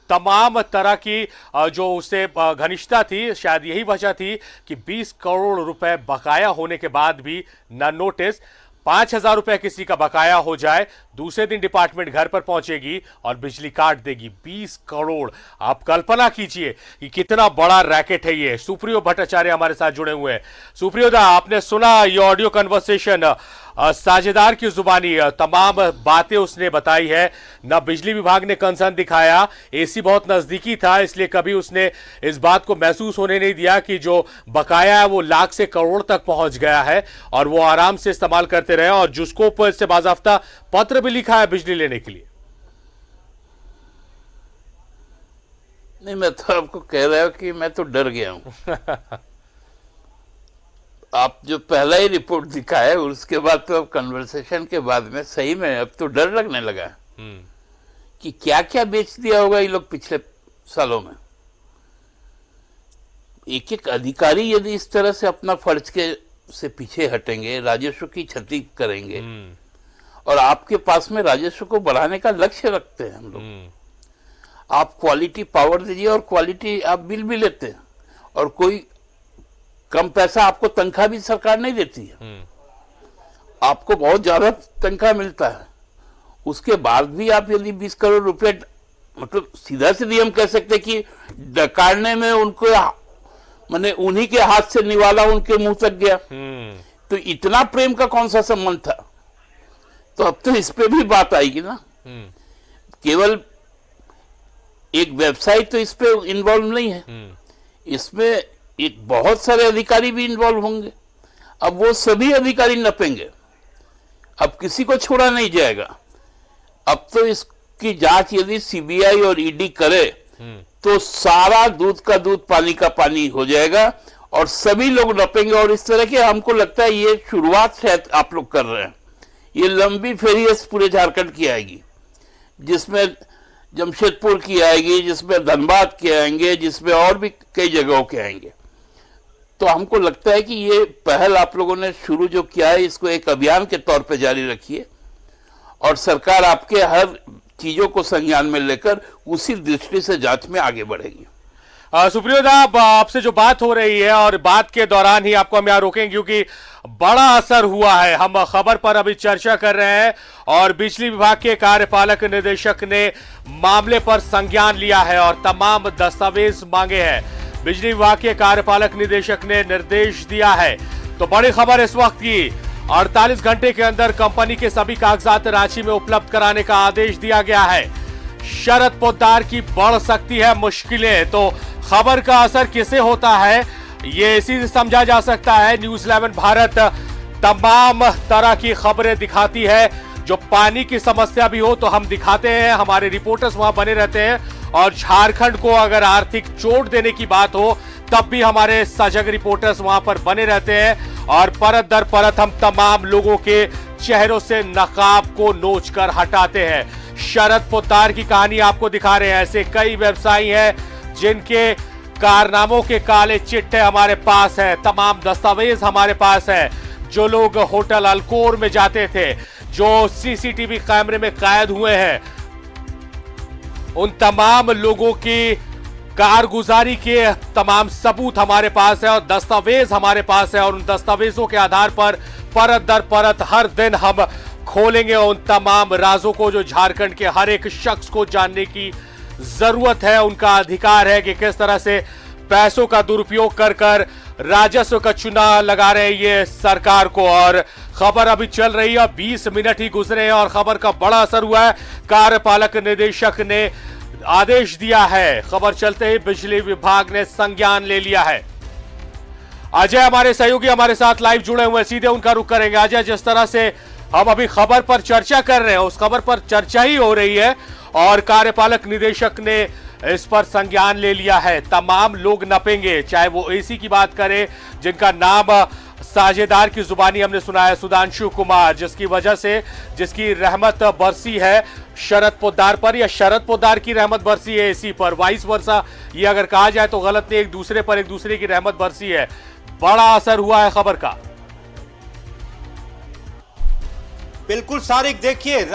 तमाम तरह की जो उससे घनिष्ठता थी, शायद यही वजह थी कि 20 करोड़ रुपए बकाया होने के बाद भी न नोटिस, 5,000 रुपए किसी का बकाया हो जाए, दूसरे दिन डिपार्टमेंट घर पर पहुंचेगी और बिजली काट देगी। 20 करोड़, आप कल्पना कीजिए कि कितना बड़ा रैकेट है ये। सुप्रियो भट्टाचार्य हमारे साथ जुड़े हुए हैं। सुप्रियो दा, आपने सुना ये ऑडियो कन्वर्सेशन, साझेदार की जुबानी तमाम बातें उसने बताई है। ना बिजली विभाग ने कंसर्न दिखाया, एसी बहुत नजदीकी था, इसलिए कभी उसने इस बात को महसूस होने नहीं दिया कि जो बकाया है वो लाख से करोड़ तक पहुंच गया है, और वो आराम से इस्तेमाल करते रहे, और जिसको इससे बाज़ाफ्ता पत्र भी लिखा है बिजली लेने के लिए। नहीं, मैं तो आपको कह रहा हूं कि मैं तो डर गया हूं। आप जो पहला ही रिपोर्ट दिखाया, उसके बाद तो अब कन्वर्सेशन के बाद में सही में अब तो डर लगने लगा कि क्या क्या बेच दिया होगा ये लोग पिछले सालों में। एक एक अधिकारी यदि इस तरह से अपना फर्ज के से पीछे हटेंगे, राजस्व की क्षति करेंगे, और आपके पास में राजस्व को बढ़ाने का लक्ष्य रखते हैं हम लोग, आप क्वालिटी पावर दीजिए और क्वालिटी आप बिल भी लेते हैं, और कोई कम पैसा आपको तनख्वाह भी सरकार नहीं देती है, आपको बहुत ज्यादा तनख्वाह मिलता है। उसके बाद भी आप यदि 20 करोड़ रुपए, मतलब सीधा सीधी हम कह सकते कि डकारने में उनको माने उन्हीं के हाथ से निवाला उनके मुंह तक गया। तो इतना प्रेम का कौन सा संबंध था? तो अब तो इस पे भी बात आएगी ना। केवल एक वेबसाइट तो इस पे इन्वॉल्व नहीं है, इसमें एक बहुत सारे अधिकारी भी इन्वॉल्व होंगे। अब वो सभी अधिकारी नपेंगे, अब किसी को छोड़ा नहीं जाएगा। अब तो इसकी जांच यदि सीबीआई और ईडी करे तो सारा दूध का दूध पानी का पानी हो जाएगा और सभी लोग नपेंगे। और इस तरह के हमको लगता है ये शुरुआत शायद आप लोग कर रहे हैं, ये लंबी फेरियस पूरे झारखंड की आएगी, जिसमें जमशेदपुर की आएगी, जिसमें धनबाद के आएंगे, जिसमें और भी कई जगहों के आएंगे। तो हमको लगता है कि ये पहल आप लोगों ने शुरू जो किया है इसको एक अभियान के तौर पे जारी रखिए और सरकार आपके हर चीजों को संज्ञान में लेकर उसी दृष्टि से जांच में आगे बढ़ेगी। सुप्रियो साहब, आपसे जो बात हो रही है और बात के दौरान ही आपको हम यहाँ रोकेंगे क्योंकि बड़ा असर हुआ है। हम खबर पर अभी चर्चा कर रहे हैं और बिजली विभाग के कार्यपालक निदेशक ने मामले पर संज्ञान लिया है और तमाम दस्तावेज मांगे हैं। बिजली विभाग के कार्यपालक निदेशक ने निर्देश दिया है। तो बड़ी खबर इस वक्त की, 48 घंटे के अंदर कंपनी के सभी कागजात रांची में उपलब्ध कराने का आदेश दिया गया है। शरद पोद्दार की बढ़ सकती है मुश्किलें। तो खबर का असर किसे होता है ये इसी से समझा जा सकता है। न्यूज़ 11 भारत तमाम तरह की खबरें दिखाती है। जो पानी की समस्या भी हो तो हम दिखाते हैं, हमारे रिपोर्टर्स वहां बने रहते हैं और झारखंड को अगर आर्थिक चोट देने की बात हो तब भी हमारे सजग रिपोर्टर्स वहां पर बने रहते हैं और परत दर परत हम तमाम लोगों के चेहरों से नकाब को नोच कर हटाते हैं। शरद पोद्दार की कहानी आपको दिखा रहे हैं। ऐसे कई व्यवसायी हैं जिनके कारनामों के काले चिट्ठे हमारे पास है, तमाम दस्तावेज हमारे पास है। जो लोग होटल अल्कोर में जाते थे, जो सीसीटीवी कैमरे में कैद हुए हैं, उन तमाम लोगों की कारगुजारी के तमाम सबूत हमारे पास है और दस्तावेज हमारे पास है और उन दस्तावेजों के आधार पर परत दर परत हर दिन हम खोलेंगे उन तमाम राजों को जो झारखंड के हर एक शख्स को जानने की जरूरत है। उनका अधिकार है कि किस तरह से पैसों का दुरुपयोग कर कर राजस्व का चुनाव लगा रहे ये सरकार को। और खबर अभी चल रही है, 20 मिनट ही गुजरे हैं और खबर का बड़ा असर हुआ है। कार्यपालक निदेशक ने आदेश दिया है, खबर चलते ही बिजली विभाग ने संज्ञान ले लिया है। अजय हमारे सहयोगी हमारे साथ लाइव जुड़े हुए, सीधे उनका रुख करेंगे। अजय, जिस तरह से हम अभी खबर पर चर्चा कर रहे हैं उस खबर पर चर्चा ही हो रही है और कार्यपालक निदेशक ने इस पर संज्ञान ले लिया है। तमाम लोग नपेंगे, चाहे वो एसी की बात करें जिनका नाम साझेदार की जुबानी हमने सुना है, सुधांशु कुमार, जिसकी वजह से जिसकी रहमत बरसी है शरद पोद्दार पर या शरद पोद्दार की रहमत बरसी है एसी पर, वाइस वर्सा ये अगर कहा जाए तो गलत नहीं, एक दूसरे पर एक दूसरे की रहमत बरसी है। बड़ा असर हुआ है खबर का। बिल्कुल सारिक, देखिए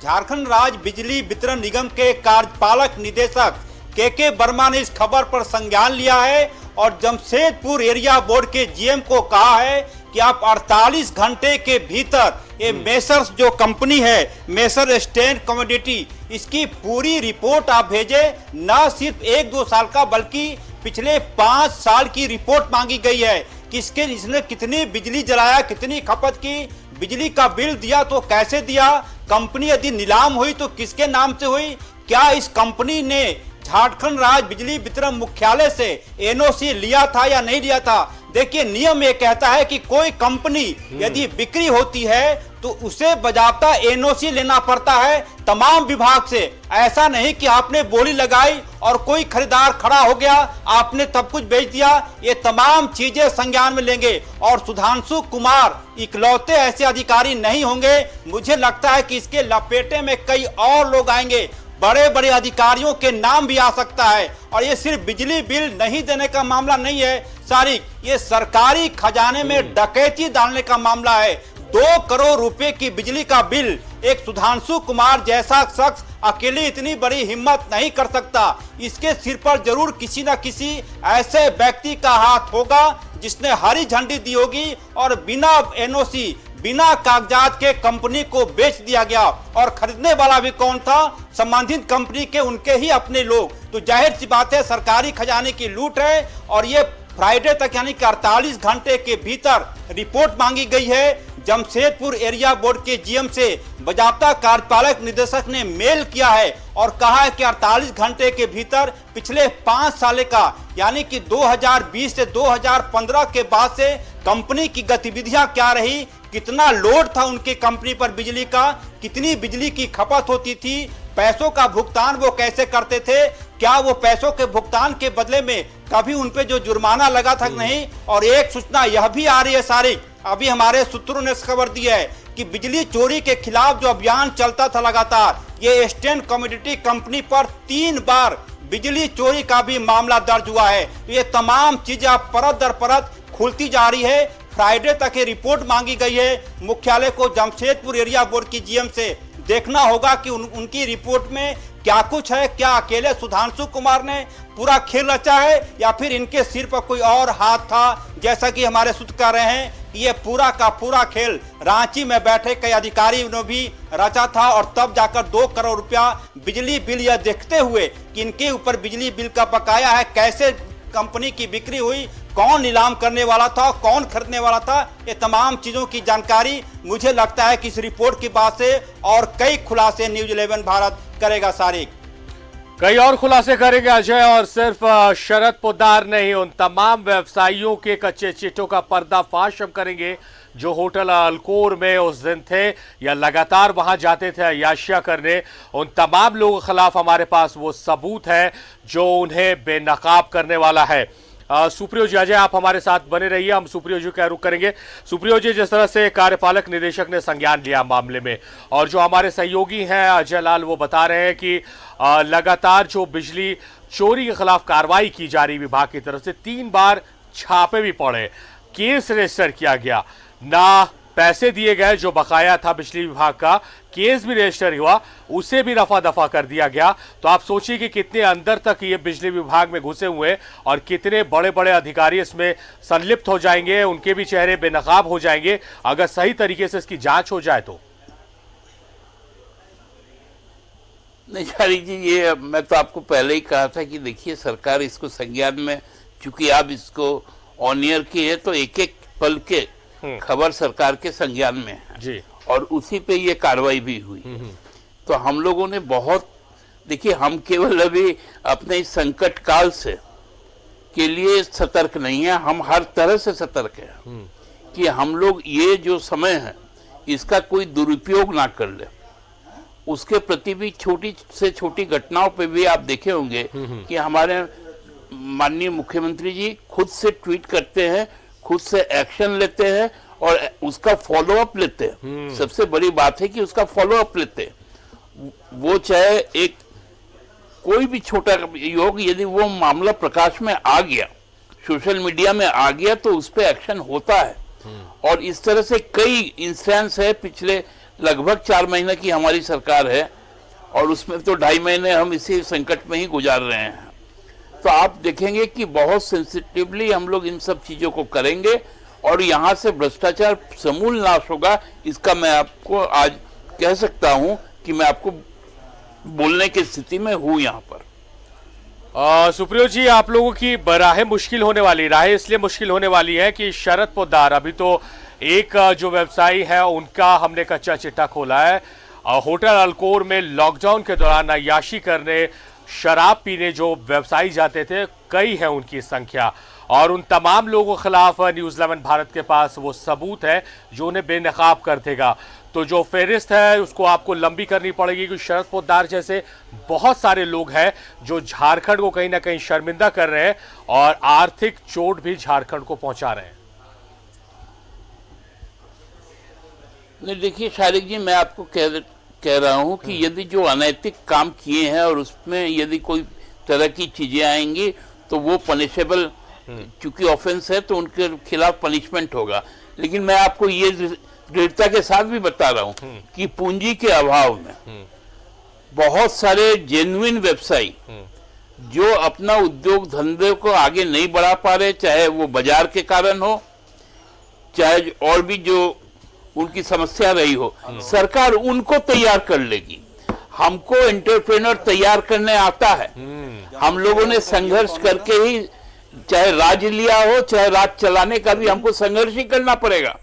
झारखंड राज्य बिजली वितरण निगम के कार्यपालक निदेशक के वर्मा ने इस खबर पर संज्ञान लिया है और जमशेदपुर एरिया बोर्ड के जीएम को कहा है कि आप 48 घंटे के भीतर ये मेसर्स जो कंपनी है मेसर स्टैंड कमोडिटी, इसकी पूरी रिपोर्ट आप भेजे। न सिर्फ 1-2 साल का बल्कि पिछले 5 साल की रिपोर्ट मांगी गई है कि इसने कितनी बिजली जलाया, कितनी खपत की, बिजली का बिल दिया तो कैसे दिया, कंपनी यदि नीलाम हुई तो किसके नाम से हुई, क्या इस कंपनी ने झारखंड राज्य बिजली वितरण मुख्यालय से एनओसी लिया था या नहीं लिया था। देखिए नियम ये कहता है कि कोई कंपनी यदि बिक्री होती है तो उसे बजाबता एनओसी लेना पड़ता है तमाम विभाग से। ऐसा नहीं कि आपने बोली लगाई और कोई खरीदार खड़ा हो गया, आपने तब कुछ बेच दिया। ये तमाम चीजें संज्ञान में लेंगे और सुधांशु कुमार इकलौते ऐसे अधिकारी नहीं होंगे। मुझे लगता है कि इसके लपेटे में कई और लोग आएंगे, बड़े बड़े अधिकारियों के नाम भी आ सकता है। और ये सिर्फ बिजली बिल नहीं देने का मामला नहीं है सारिक, ये सरकारी खजाने में डकैती डालने का मामला है। 2 करोड़ रुपए की बिजली का बिल एक सुधांशु कुमार जैसा शख्स अकेले इतनी बड़ी हिम्मत नहीं कर सकता। इसके सिर पर जरूर किसी न किसी ऐसे व्यक्ति का हाथ होगा जिसने हरी झंडी दी होगी और बिना एनओसी, बिना कागजात के कंपनी को बेच दिया गया। और खरीदने वाला भी कौन था? संबंधित कंपनी के उनके ही अपने लोग। तो जाहिर सी बात है सरकारी खजाने की लूट है। और ये फ्राइडे तक यानी कि 48 घंटे के भीतर रिपोर्ट मांगी गई है। जमशेदपुर एरिया बोर्ड के जीएम से बाजाप्ता कार्यपालक निदेशक ने मेल किया है और कहा है कि 48 घंटे के भीतर पिछले 5 साल का यानी कि 2020 से 2015 के बाद से कंपनी की गतिविधियां क्या रही, कितना लोड था उनकी कंपनी पर बिजली का, कितनी बिजली की खपत होती थी, पैसों का भुगतान वो कैसे करते थे, क्या वो पैसों के भुगतान के बदले में कभी उन पे जो जुर्माना लगा था नहीं। और एक सूचना यह भी आ रही है सारी, अभी हमारे सूत्रों ने खबर दी है कि बिजली चोरी के खिलाफ जो अभियान चलता था लगातार, ये ईस्टर्न कमोडिटी कंपनी पर 3 बार बिजली चोरी का भी मामला दर्ज हुआ है। तो ये तमाम चीजें अब परत दर परत खुलती जा रही है। फ्राइडे तक ये रिपोर्ट मांगी गई है मुख्यालय को जमशेदपुर एरिया बोर्ड की जीएम से। देखना होगा कि उनकी रिपोर्ट में क्या कुछ है, क्या अकेले सुधांशु कुमार ने पूरा खेल रचा है या फिर इनके सिर पर कोई और हाथ था। जैसा कि हमारे सूत्र कह रहे हैं ये पूरा का पूरा खेल रांची में बैठे कई अधिकारी ने भी रचा था और तब जाकर 2 करोड़ रुपया बिजली बिल यह देखते हुए कि इनके ऊपर बिजली बिल का बकाया है, कैसे कंपनी की बिक्री हुई, कौन नीलाम करने वाला था, कौन खरीदने वाला था, ये तमाम चीजों की जानकारी मुझे लगता है कि इस रिपोर्ट की बात से और कई खुलासे न्यूज 11 भारत करेगा। सारिक कई और खुलासे करेंगे अजय, और सिर्फ शरद पोद्दार नहीं, उन तमाम व्यवसायियों के कच्चे चिट्ठों का पर्दाफाश हम करेंगे जो होटल अल्कोर में उस दिन थे या लगातार वहां जाते थे अय्याशियां करने। उन तमाम लोगों के खिलाफ हमारे पास वो सबूत है जो उन्हें बेनकाब करने वाला है। सुप्रियो जी, अजय आप हमारे साथ बने रहिए, हम सुप्रियो जी का रुख करेंगे। सुप्रियो जी, जिस तरह से कार्यपालक निदेशक ने संज्ञान लिया मामले में, और जो हमारे सहयोगी हैं अजय लाल वो बता रहे हैं कि लगातार जो बिजली चोरी के खिलाफ कार्रवाई की जा रही विभाग की तरफ से, 3 बार छापे भी पड़े, केस रजिस्टर किया गया, ना पैसे दिए गए जो बकाया था बिजली विभाग का, केस भी रजिस्टर हुआ, उसे भी रफा दफा कर दिया गया। तो आप सोचिए कि कितने अंदर तक ये बिजली विभाग में घुसे हुए और कितने बड़े बड़े अधिकारी इसमें संलिप्त हो जाएंगे, उनके भी चेहरे बेनकाब हो जाएंगे अगर सही तरीके से इसकी जांच हो जाए तो। नहीं शारिक जी, ये मैं तो आपको पहले ही कहा था कि देखिए सरकार इसको संज्ञान में, चूंकि आप इसको ऑन ईयर की है तो एक एक पल के खबर सरकार के संज्ञान में है जी, और उसी पे ये कार्रवाई भी हुई। तो हम लोगों ने बहुत, देखिए हम केवल अभी अपने इस संकट काल से के लिए सतर्क नहीं है, हम हर तरह से सतर्क हैं कि हम लोग ये जो समय है इसका कोई दुरुपयोग ना कर ले। उसके प्रति भी छोटी से छोटी घटनाओं पे भी आप देखे होंगे कि हमारे माननीय मुख्यमंत्री जी खुद से ट्वीट करते हैं, खुद से एक्शन लेते हैं और उसका फॉलो अप लेते हैं। सबसे बड़ी बात है कि उसका फॉलो अप लेते हैं। वो चाहे एक कोई भी छोटा योग, यदि वो मामला प्रकाश में आ गया, सोशल मीडिया में आ गया, तो उस पर एक्शन होता है। और इस तरह से कई इंस्टेंस है, पिछले लगभग 4 महीने की हमारी सरकार है और उसमें तो 2.5 महीने हम इसी संकट में ही गुजार रहे हैं। तो आप देखेंगे कि बहुत सेंसिटिवली हम लोग इन सब चीजों को करेंगे और यहाँ से भ्रष्टाचार समूल नाश होगा, इसका मैं आपको आज कह सकता हूँ कि मैं आपको बोलने की स्थिति में हूँ यहाँ पर। सुप्रियो जी, आप लोगों की राहें मुश्किल होने वाली, राहें इसलिए मुश्किल होने वाली है कि शरद पोद्दार, अभी तो एक जो व्यवसायी है उनका हमने कच्चा चिट्ठा खोला है, होटल अल्कोर में लॉकडाउन के दौरान अय्याशी करने, शराब पीने जो व्यवसायी जाते थे, कई है उनकी संख्या, और उन तमाम लोगों के खिलाफ न्यूज 11 भारत के पास वो सबूत है जो उन्हें बेनकाब कर देगा। तो जो फेरिस्त है उसको आपको लंबी करनी पड़ेगी, क्योंकि शरद पोद्दार जैसे बहुत सारे लोग हैं जो झारखंड को कहीं ना कहीं शर्मिंदा कर रहे हैं और आर्थिक चोट भी झारखंड को पहुंचा रहे हैं। नहीं देखिए शारिक जी, मैं आपको कह रहा हूं कि यदि जो अनैतिक काम किए हैं और उसमें यदि कोई तरह की चीजें आएंगी तो वो पनिशेबल, चूंकि ऑफेंस है तो उनके खिलाफ पनिशमेंट होगा। लेकिन मैं आपको ये दृढ़ता के साथ भी बता रहा हूं कि पूंजी के अभाव में बहुत सारे जेन्युइन व्यवसायी जो अपना उद्योग धंधे को आगे नहीं बढ़ा पा रहे, चाहे वो बाजार के कारण हो, चाहे और भी जो उनकी समस्या रही हो, सरकार उनको तैयार कर लेगी। हमको एंटरप्रेन्योर तैयार करने आता है। हम लोगों ने संघर्ष करके ही, चाहे राज्य लिया हो, चाहे राज्य चलाने का भी हमको संघर्ष ही करना पड़ेगा।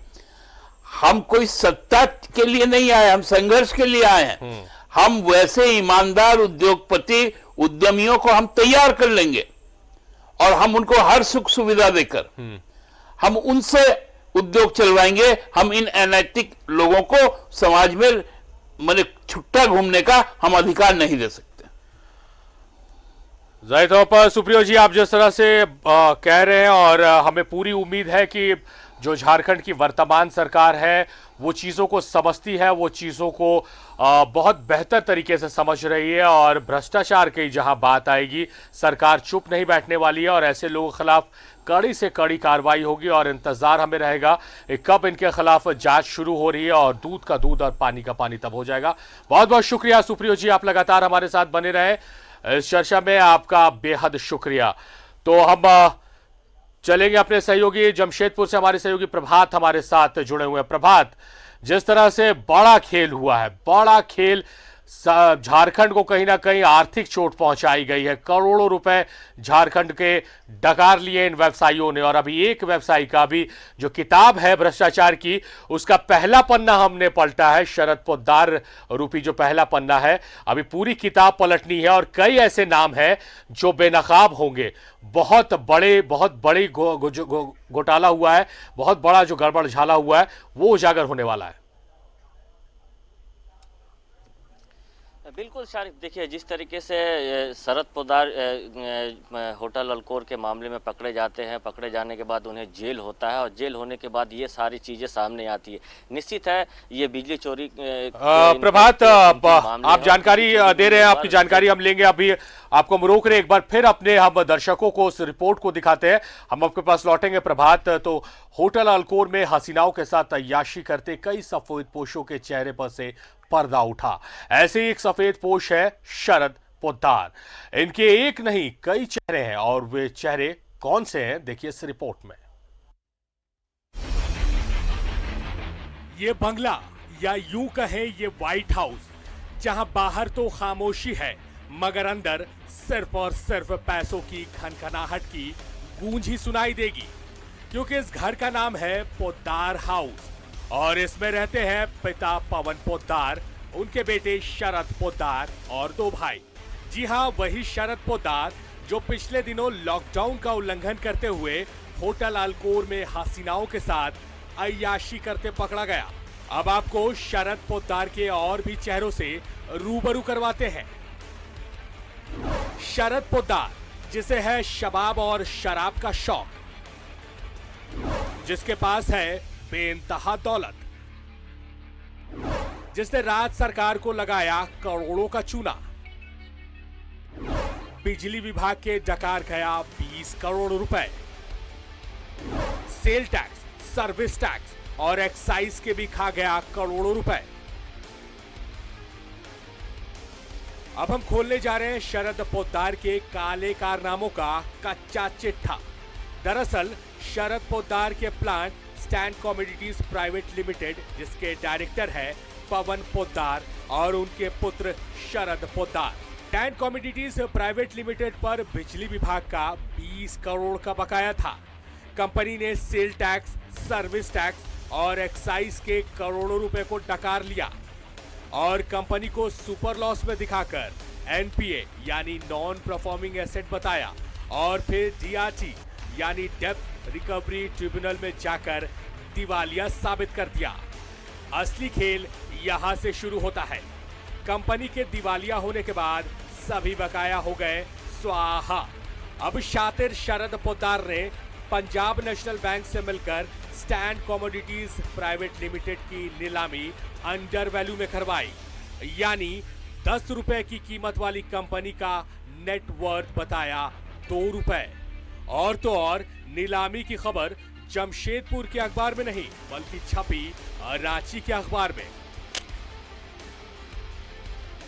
हम कोई सत्ता के लिए नहीं आए, हम संघर्ष के लिए आए हैं। हम वैसे ईमानदार उद्योगपति उद्यमियों को हम तैयार कर लेंगे और हम उनको हर सुख सुविधा देकर हम उनसे उद्योग चलवाएंगे। हम इन अनैतिक लोगों को समाज में माने छुट्टा घूमने का हम अधिकार नहीं दे सकते। जाहिर तौर पर सुप्रियो जी, आप जिस तरह से कह रहे हैं, और हमें पूरी उम्मीद है कि जो झारखंड की वर्तमान सरकार है वो चीज़ों को समझती है, वो चीज़ों को बहुत बेहतर तरीके से समझ रही है, और भ्रष्टाचार की जहां बात आएगी सरकार चुप नहीं बैठने वाली है और ऐसे लोगों के खिलाफ कड़ी से कड़ी कार्रवाई होगी। और इंतजार हमें रहेगा कब इनके खिलाफ जांच शुरू हो रही है, और दूध का दूध और पानी का पानी तब हो जाएगा। बहुत बहुत शुक्रिया सुप्रियो जी, आप लगातार हमारे साथ बने रहे इस चर्चा में, आपका बेहद शुक्रिया। तो हम चलेंगे अपने सहयोगी जमशेदपुर से, हमारे सहयोगी प्रभात हमारे साथ जुड़े हुए हैं। प्रभात, जिस तरह से बड़ा खेल हुआ है, बड़ा खेल, झारखंड को कहीं ना कहीं आर्थिक चोट पहुंचाई गई है। करोड़ों रुपए झारखंड के डकार लिए इन व्यवसायियों ने, और अभी एक व्यवसायी का भी जो किताब है भ्रष्टाचार की, उसका पहला पन्ना हमने पलटा है। शरद पोद्दार रूपी जो पहला पन्ना है, अभी पूरी किताब पलटनी है, और कई ऐसे नाम हैं जो बेनकाब होंगे। बहुत बड़ी घोटाला हुआ है, बहुत बड़ा जो गड़बड़ झाला हुआ है वो उजागर होने वाला है। बिल्कुल शारिफ, देखिए जिस तरीके से शरद पोद्दार होटल अल्कोर के मामले में पकड़े जाते हैं, पकड़े जाने के बाद उन्हें जेल होता है, और जेल होने के बाद ये सारी चीज़ें सामने आती है। निश्चित है ये बिजली चोरी प्रभात, आप जानकारी दे रहे हैं, आपकी जानकारी हम लेंगे। अभी आपको हम रोक रहे, एक बार फिर अपने हम दर्शकों को उस रिपोर्ट को दिखाते हैं, हम आपके पास लौटेंगे। प्रभात, तो होटल अल्कोर में हसीनाओं के साथ अय्याशी करते कई सफेदपोशों के चेहरे पर से पर्दा उठा। ऐसे ही एक सफेदपोश है शरद पोद्दार। इनके एक नहीं कई चेहरे हैं, और वे चेहरे कौन से हैं देखिए इस रिपोर्ट में। ये बंगला, या यूं कहें ये व्हाइट हाउस, जहां बाहर तो खामोशी है मगर अंदर सिर्फ और सिर्फ पैसों की खनखनाहट की गूंज ही सुनाई देगी, क्योंकि इस घर का नाम है पोद्दार हाउस, और इसमें रहते हैं पिता पवन पोद्दार, उनके बेटे शरद पोद्दार और दो भाई। जी हां, वही शरद पोद्दार जो पिछले दिनों लॉकडाउन का उल्लंघन करते हुए होटल अल्कोर में हसीनाओं के साथ अय्याशी करते पकड़ा गया। अब आपको शरद पोद्दार के और भी चेहरों से रूबरू करवाते हैं। शरद पोद्दार, जिसे है शबाब और शराब का शौक, जिसके पास है बेइंतहा दौलत, जिसने राज्य सरकार को लगाया करोड़ों का चूना, बिजली विभाग के डकार गया 20 करोड़ रुपए, सेल टैक्स, सर्विस टैक्स और एक्साइज के भी खा गया करोड़ों रुपए। अब हम खोलने जा रहे हैं शरद पोद्दार के काले कारनामों का कच्चा चिट्ठा। दरअसल शरद पोद्दार के plant stand commodities private limited, जिसके डायरेक्टर है पवन पोद्दार और उनके पुत्र Sharad Poddar, stand commodities private limited पर बिजली विभाग का 20 करोड़ का बकाया था। कंपनी ने सेल टैक्स, सर्विस टैक्स और एक्साइज के करोड़ों रुपए को डकार लिया और कंपनी को सुपर लॉस में दिखाकर एनपीए यानी नॉन परफॉर्मिंग एसेट बताया, और फिर डीआरटी यानी डेब्ट रिकवरी ट्रिब्यूनल में जाकर दिवालिया साबित कर दिया। असली खेल यहां से शुरू होता है। कंपनी के दिवालिया होने के बाद सभी बकाया हो गए स्वाहा। अब शातिर शरद पोद्दार ने पंजाब नेशनल बैंक से मिलकर स्टैंड कमोडिटीज प्राइवेट लिमिटेड की नीलामी अंडर वैल्यू में करवाई, यानी 10 रुपए की कीमत वाली कंपनी का नेट वर्थ बताया 2 रुपए। और तो और नीलामी की खबर जमशेदपुर के अखबार में नहीं बल्कि छपी रांची के अखबार में।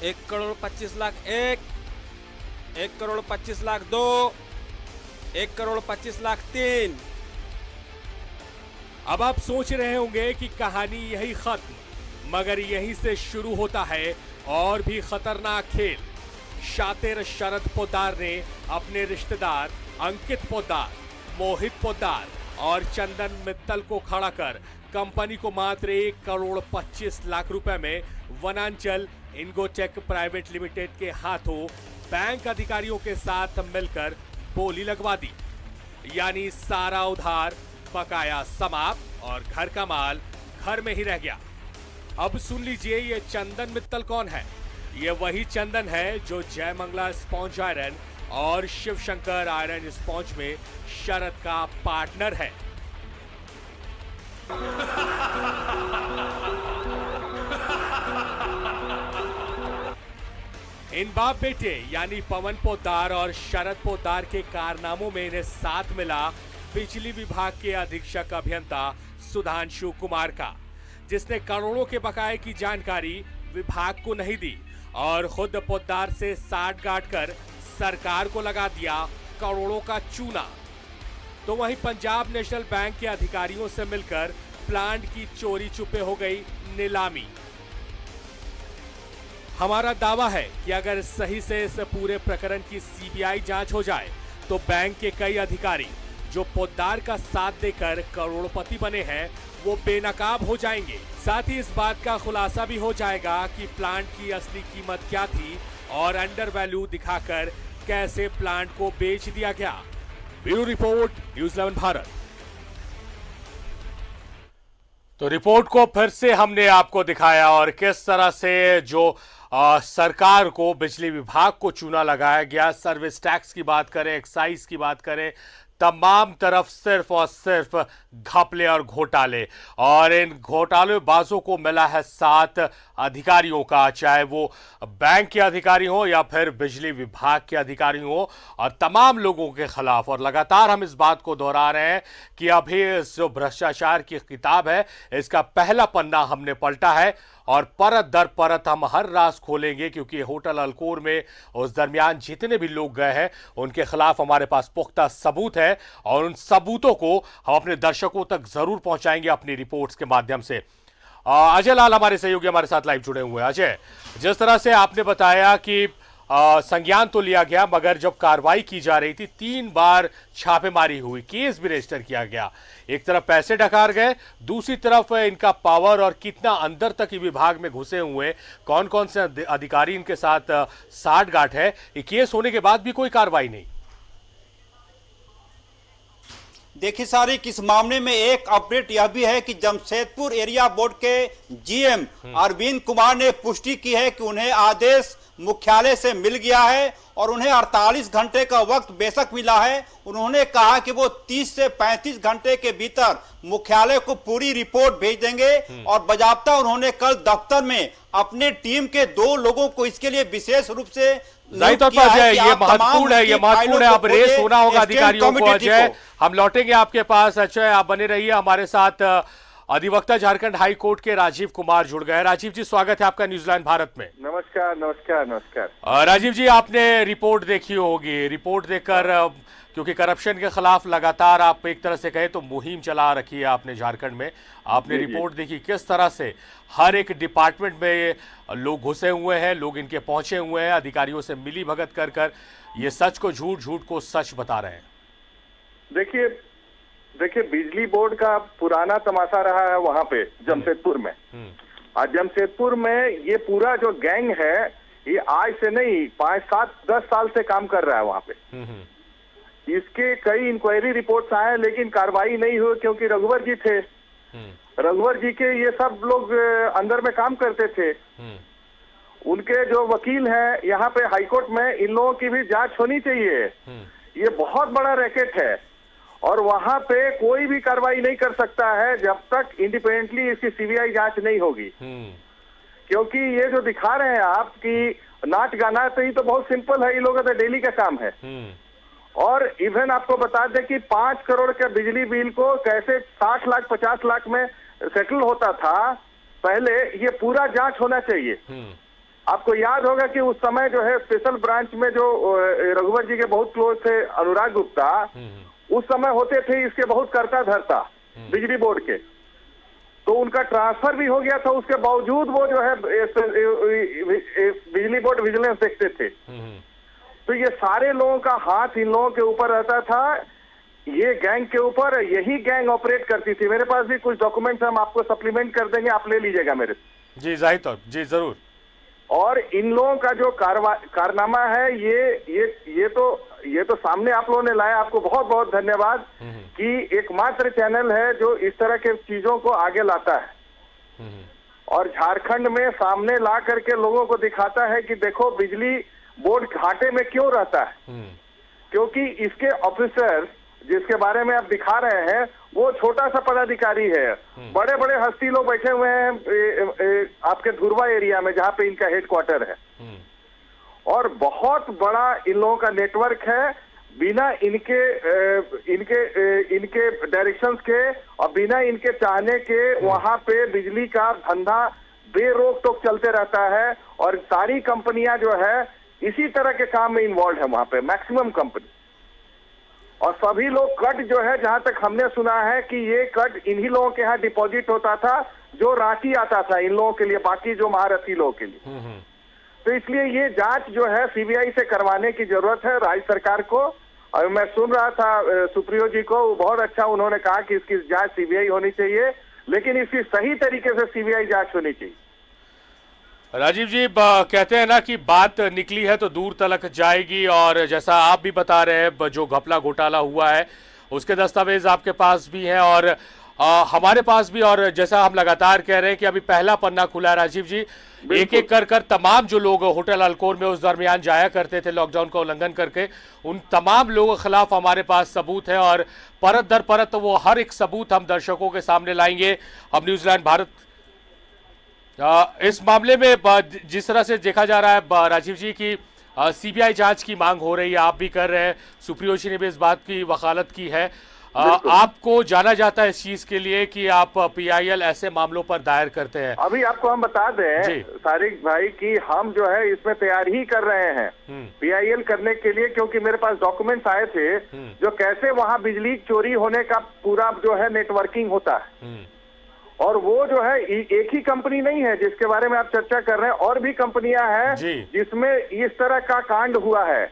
1 करोड़ 25 लाख 1 1 करोड़ 25 लाख 2, 1 करोड़ 25 लाख 3। अब आप सोच रहे होंगे कि कहानी यही खत्म, मगर यहीं से शुरू होता है और भी खतरनाक खेल। शातिर शरद पोद्दार ने अपने रिश्तेदार अंकित पोद्दार, मोहित पोद्दार और चंदन मित्तल को खड़ा कर कंपनी को मात्र 1 करोड़ 25 लाख रुपए में वनांचल इनगोटेक प्राइवेट लिमिटेड के हाथों बैंक अधिकारियों के साथ मिलकर बोली लगवा दी। यानी सारा उधार, बकाया समाप्त और घर का माल घर में ही रह गया। अब सुन लीजिए ये चंदन मित्तल कौन है। ये वही चंदन है जो जयमंगला स्पॉन्ज आयरन और शिव शंकर आयरन स्पॉन्ज में शरद का पार्टनर है। इन बाप बेटे यानी पवन पोद्दार और शरद पोद्दार के कारनामों में इन्हें साथ मिला बिजली विभाग के अधीक्षक अभियंता सुधांशु कुमार का, जिसने करोड़ों के बकाये की जानकारी विभाग को नहीं दी और खुद पोद्दार से साठ गांठ कर सरकार को लगा दिया करोड़ों का चूना। तो वहीं पंजाब नेशनल बैंक के अधिकारियों से मिलकर प्लांट की चोरी छुपे हो गई नीलामी। हमारा दावा है कि अगर सही से इस पूरे प्रकरण की सीबीआई जांच हो जाए तो बैंक के कई अधिकारी जो पोद्दार का साथ देकर करोड़पति बने हैं वो बेनकाब हो जाएंगे। साथ ही इस बात का खुलासा भी हो जाएगा कि प्लांट की असली कीमत क्या थी और अंडर वैल्यू दिखाकर कैसे प्लांट को बेच दिया गया। Bureau report, news 11 Bharat. तो रिपोर्ट को फिर से हमने आपको दिखाया और किस तरह से जो सरकार को, बिजली विभाग को चूना लगाया गया। सर्विस टैक्स की बात करें, एक्साइज की बात करें, तमाम तरफ सिर्फ और सिर्फ घपले और घोटाले, और इन घोटालेबाजों को मिला है साथ अधिकारियों का, चाहे वो बैंक के अधिकारी हो या फिर बिजली विभाग के अधिकारी हो, और तमाम लोगों के खिलाफ। और लगातार हम इस बात को दोहरा रहे हैं कि अभी इस जो भ्रष्टाचार की किताब है इसका पहला पन्ना हमने पलटा है और परत दर परत हम हर राज खोलेंगे, क्योंकि होटल अल्कोर में उस दरमियान जितने भी लोग गए हैं उनके खिलाफ हमारे पास पुख्ता सबूत है और उन सबूतों को हम अपने दर्शकों तक जरूर पहुंचाएंगे अपनी रिपोर्ट्स के माध्यम से। अजय लाल हमारे सहयोगी हमारे साथ लाइव जुड़े हुए हैं। अजय, जिस तरह से आपने बताया कि संज्ञान तो लिया गया, मगर जब कार्रवाई की जा रही थी 3 बार छापेमारी हुई, केस भी रजिस्टर किया गया। एक तरफ पैसे डकार गए, दूसरी तरफ इनका पावर और कितना अंदर तक ही विभाग में घुसे हुए, कौन कौन से अधिकारी इनके साथ साठ गांठ है। ये केस होने के बाद भी कोई कार्रवाई नहीं। देखिए सारिक, इस मामले में एक अपडेट यह भी है कि जमशेदपुर एरिया बोर्ड के जीएम अरविंद कुमार ने पुष्टि की है कि उन्हें आदेश मुख्यालय से मिल गया है और उन्हें 48 घंटे का वक्त बेशक मिला है। उन्होंने कहा कि वो 30 से 35 घंटे के भीतर मुख्यालय को पूरी रिपोर्ट भेज देंगे और बाकायदा उन्होंने कल दफ्तर में अपने टीम के 2 लोगों को इसके लिए विशेष रूप से जाहिर तौर पर अजय, ये महत्वपूर्ण है, ये महत्वपूर्ण है। अब रेस होना होगा अधिकारियों को। अजय, हम लौटेंगे आपके पास। अजय, आप बने रहिए हमारे साथ। अधिवक्ता झारखंड हाई कोर्ट के राजीव कुमार जुड़ गए। राजीव जी, स्वागत है आपका न्यूजीलैंड भारत में। नमस्कार नमस्कार नमस्कार। राजीव जी, आपने रिपोर्ट देखी होगी। रिपोर्ट देखकर, क्योंकि करप्शन के खिलाफ लगातार आप एक तरह से कहे तो मुहिम चला रखी है आपने झारखंड में, आपने रिपोर्ट देखी किस तरह से हर एक डिपार्टमेंट में लोग घुसे हुए हैं, लोग इनके पहुंचे हुए हैं, अधिकारियों से मिली भगत कर कर ये सच को झूठ, झूठ को सच बता रहे हैं। देखिए बिजली बोर्ड का पुराना तमाशा रहा है वहां पे जमशेदपुर में। और जमशेदपुर में ये पूरा जो गैंग है ये आज से नहीं 5, 7, 10 साल से काम कर रहा है वहां पे। इसके कई इंक्वायरी रिपोर्ट्स आए लेकिन कार्रवाई नहीं हुई, क्योंकि रघुवर जी थे, रघुवर जी के ये सब लोग अंदर में काम करते थे। उनके जो वकील हैं यहाँ पे हाईकोर्ट में, इन लोगों की भी जांच होनी चाहिए। ये बहुत बड़ा रैकेट है और वहां पे कोई भी कार्रवाई नहीं कर सकता है जब तक इंडिपेंडेंटली इसकी सीबीआई जांच नहीं होगी। क्योंकि ये जो दिखा रहे हैं आप कि नाच गाना, तो ये तो बहुत सिंपल है, ये लोगों का डेली का काम है। और इवन आपको बता दें कि 5 करोड़ के बिजली बिल को कैसे 60 लाख 50 लाख में सेटल होता था पहले, ये पूरा जांच होना चाहिए। आपको याद होगा कि उस समय जो है स्पेशल ब्रांच में जो रघुवर जी के बहुत क्लोज थे अनुराग गुप्ता, उस समय होते थे इसके बहुत करता धरता बिजली बोर्ड के, तो उनका ट्रांसफर भी हो गया था, उसके बावजूद वो जो है बिजली बोर्ड विजिलेंस देखते थे। तो ये सारे लोगों का हाथ इन लोगों के ऊपर रहता था, ये गैंग के ऊपर, यही गैंग ऑपरेट करती थी। मेरे पास भी कुछ डॉक्यूमेंट्स हम आपको सप्लीमेंट कर देंगे, आप ले लीजिएगा मेरे से। जी जाहिर तौर, जी जरूर। और इन लोगों का जो कारनामा है ये तो सामने आप लोगों ने लाया, आपको बहुत बहुत धन्यवाद कि एकमात्र चैनल है जो इस तरह के चीजों को आगे लाता है और झारखंड में सामने ला करके लोगों को दिखाता है कि देखो बिजली बोर्ड घाटे में क्यों रहता है, क्योंकि इसके ऑफिसर्स जिसके बारे में आप दिखा रहे हैं वो छोटा सा पदाधिकारी है, बड़े बड़े हस्ती लोग बैठे हुए हैं आपके धुरवा एरिया में जहां पे इनका हेडक्वार्टर है, और बहुत बड़ा इन लोगों का नेटवर्क है। बिना इनके डायरेक्शंस के और बिना इनके चाहने के वहां पे बिजली का धंधा बेरोक टोक चलते रहता है, और सारी कंपनियां जो है इसी तरह के काम में इन्वॉल्व है वहां पे, मैक्सिमम कंपनी। और सभी लोग कट जो है, जहां तक हमने सुना है कि ये कट इन्हीं लोगों के यहाँ डिपॉजिट होता था जो रांची आता था इन लोगों के लिए, बाकी जो महारथी लोगों के लिए। तो इसलिए ये जांच जो है सीबीआई से करवाने की जरूरत है राज्य सरकार को। और मैं सुन रहा था सुप्रियो जी को, बहुत अच्छा उन्होंने कहा कि इसकी जांच सीबीआई होनी चाहिए, लेकिन इसकी सही तरीके से सीबीआई जांच होनी चाहिए। राजीव जी कहते हैं ना कि बात निकली है तो दूर तलक जाएगी, और जैसा आप भी बता रहे हैं जो घपला घोटाला हुआ है उसके दस्तावेज आपके पास भी हैं और हमारे पास भी, और जैसा हम लगातार कह रहे हैं कि अभी पहला पन्ना खुला है राजीव जी, एक एक कर तमाम जो लोग होटल अल्कोर में उस दरमियान जाया करते थे लॉकडाउन का उल्लंघन करके, उन तमाम लोगों के खिलाफ हमारे पास सबूत है, और परत दर परत वो हर एक सबूत हम दर्शकों के सामने लाएंगे। अब न्यूजीलैंड भारत इस मामले में जिस तरह से देखा जा रहा है राजीव जी की सीबीआई जांच की मांग हो रही है, आप भी कर रहे हैं, सुप्रियो जी ने भी इस बात की वकालत की है, आपको जाना जाता है इस चीज के लिए कि आप पीआईएल ऐसे मामलों पर दायर करते हैं। अभी आपको हम बता दें तारिक भाई कि हम जो है इसमें तैयारी ही कर रहे हैं पीआईएल करने के लिए, क्योंकि मेरे पास डॉक्यूमेंट्स आए थे जो कैसे वहां बिजली चोरी होने का पूरा जो है नेटवर्किंग होता है, और वो जो है एक ही कंपनी नहीं है जिसके बारे में आप चर्चा कर रहे हैं, और भी कंपनियां हैं जिसमें इस तरह का कांड हुआ है,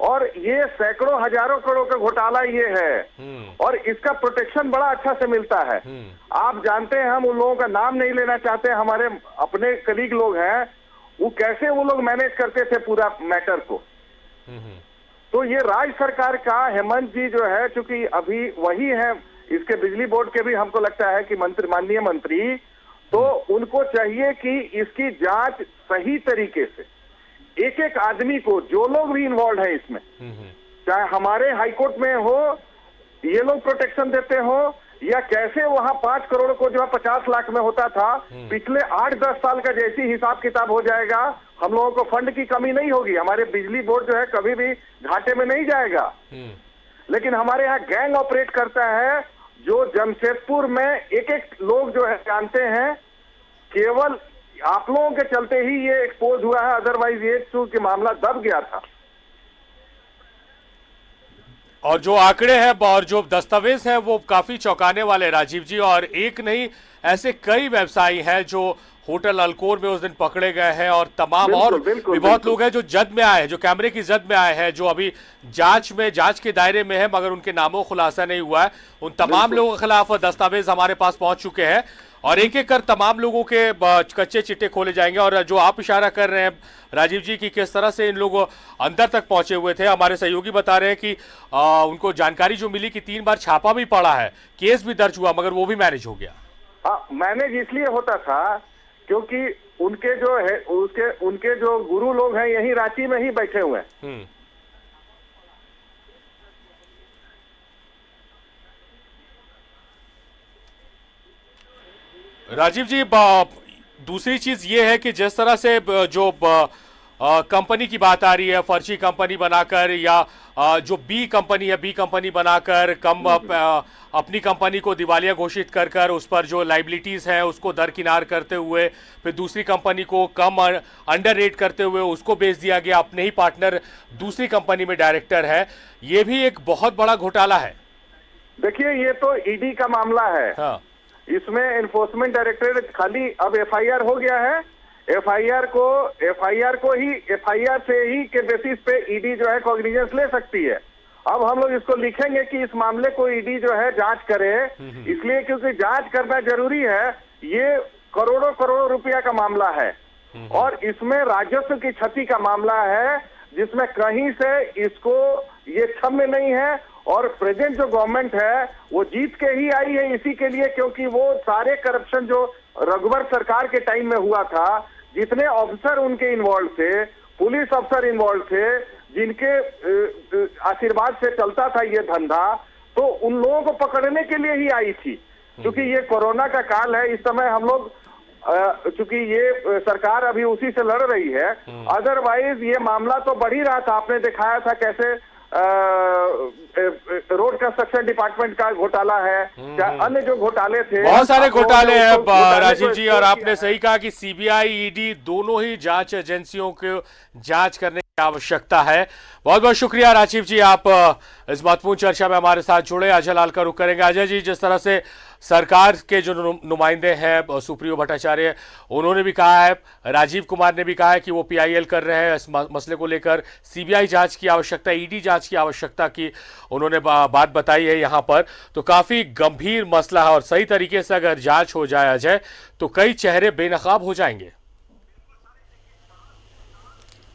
और ये सैकड़ों हजारों करोड़ का घोटाला ये है, और इसका प्रोटेक्शन बड़ा अच्छा से मिलता है। आप जानते हैं, हम उन लोगों का नाम नहीं लेना चाहते, हमारे अपने कलीग लोग हैं, वो कैसे वो लोग मैनेज करते थे पूरा मैटर को। तो ये राज्य सरकार का हेमंत जी जो है, चूंकि अभी वही है इसके बिजली बोर्ड के भी, हमको लगता है कि माननीय मंत्री, तो उनको चाहिए कि इसकी जांच सही तरीके से एक एक आदमी को, जो लोग भी इन्वॉल्व है इसमें, चाहे हमारे हाईकोर्ट में हो, ये लोग प्रोटेक्शन देते हो, या कैसे वहां 5 करोड़ को जो है 50 लाख में होता था, पिछले 8-10 साल का जैसी हिसाब किताब हो जाएगा, हम लोगों को फंड की कमी नहीं होगी, हमारे बिजली बोर्ड जो है कभी भी घाटे में नहीं जाएगा। लेकिन हमारे यहाँ गैंग ऑपरेट करता है, जो जमशेदपुर में एक एक लोग जो है जानते हैं, केवल आप लोगों के चलते ही ये एक्सपोज हुआ है, अदरवाइज ये कि मामला दब गया था। और जो आंकड़े हैं और जो दस्तावेज हैं वो काफी चौंकाने वाले राजीव जी, और एक नहीं ऐसे कई व्यवसायी हैं जो होटल अल्कोर में उस दिन पकड़े गए हैं, और तमाम और भी बहुत लोग हैं जो जद में आए हैं, जो कैमरे की जद में आए हैं, जो अभी जांच के दायरे में है मगर उनके नामों खुलासा नहीं हुआ है। उन तमाम लोगों के खिलाफ दस्तावेज हमारे पास पहुंच चुके हैं, और एक एक कर तमाम लोगों के कच्चे चिट्टे खोले जाएंगे। और जो आप इशारा कर रहे हैं राजीव जी की किस तरह से इन लोगों अंदर तक पहुंचे हुए थे, हमारे सहयोगी बता रहे हैं कि उनको जानकारी जो मिली कि 3 बार छापा भी पड़ा है, केस भी दर्ज हुआ, मगर वो भी मैनेज हो गया। हाँ, मैनेज इसलिए होता था क्योंकि उनके जो है उनके जो गुरु लोग हैं यही रांची में ही बैठे हुए हैं। राजीव जी दूसरी चीज ये है कि जिस तरह से जो कंपनी की बात आ रही है, फर्जी कंपनी बनाकर या जो बी कंपनी है, बी कंपनी बनाकर अपनी कंपनी को दिवालिया घोषित कर उस पर जो लाइबिलिटीज है उसको दरकिनार करते हुए फिर दूसरी कंपनी को कम अंडर रेट करते हुए उसको बेच दिया गया। अपने ही पार्टनर दूसरी कंपनी में डायरेक्टर है। ये भी एक बहुत बड़ा घोटाला है। देखिए, ये तो ईडी का मामला है। हाँ। इसमें एनफोर्समेंट डायरेक्टरेट खाली अब एफआईआर हो गया है। एफआईआर से ही के बेसिस पे ईडी जो है कॉग्निजेंस ले सकती है। अब हम लोग इसको लिखेंगे कि इस मामले को ईडी जो है जांच करे, इसलिए क्योंकि जांच करना जरूरी है। ये करोड़ों करोड़ों रुपया का मामला है और इसमें राजस्व की क्षति का मामला है, जिसमें कहीं से इसको ये क्षम्य नहीं है। और प्रेजेंट जो गवर्नमेंट है वो जीत के ही आई है इसी के लिए, क्योंकि वो सारे करप्शन जो रघुवर सरकार के टाइम में हुआ था, जितने ऑफिसर उनके इन्वॉल्व थे, पुलिस अफसर इन्वॉल्व थे, जिनके आशीर्वाद से चलता था ये धंधा, तो उन लोगों को पकड़ने के लिए ही आई थी। क्योंकि ये कोरोना का काल है, इस समय हम लोग चूंकि ये सरकार अभी उसी से लड़ रही है, अदरवाइज ये मामला तो बढ़ ही रहा था। आपने दिखाया था कैसे रोड कंस्ट्रक्शन डिपार्टमेंट का घोटाला है, अन्य जो घोटाले थे, बहुत सारे घोटाले हैं राजीव जी। और आपने सही कहा कि सीबीआई, ईडी दोनों ही जांच एजेंसियों को जांच करने की आवश्यकता है। बहुत बहुत शुक्रिया राजीव जी, आप इस महत्वपूर्ण चर्चा में हमारे साथ जुड़े। अजय लाल का रुख करेंगे। अजय जी, जिस तरह से सरकार के जो नुमाइंदे हैं सुप्रियो भट्टाचार्य, उन्होंने भी कहा है, राजीव कुमार ने भी कहा है कि वो पीआईएल कर रहे हैं इस मसले को लेकर, सीबीआई जांच की आवश्यकता, ईडी जांच की आवश्यकता की उन्होंने बात बताई है यहाँ पर। तो काफी गंभीर मसला है और सही तरीके से अगर जांच हो जाए अजय, तो कई चेहरे बेनकाब हो जाएंगे।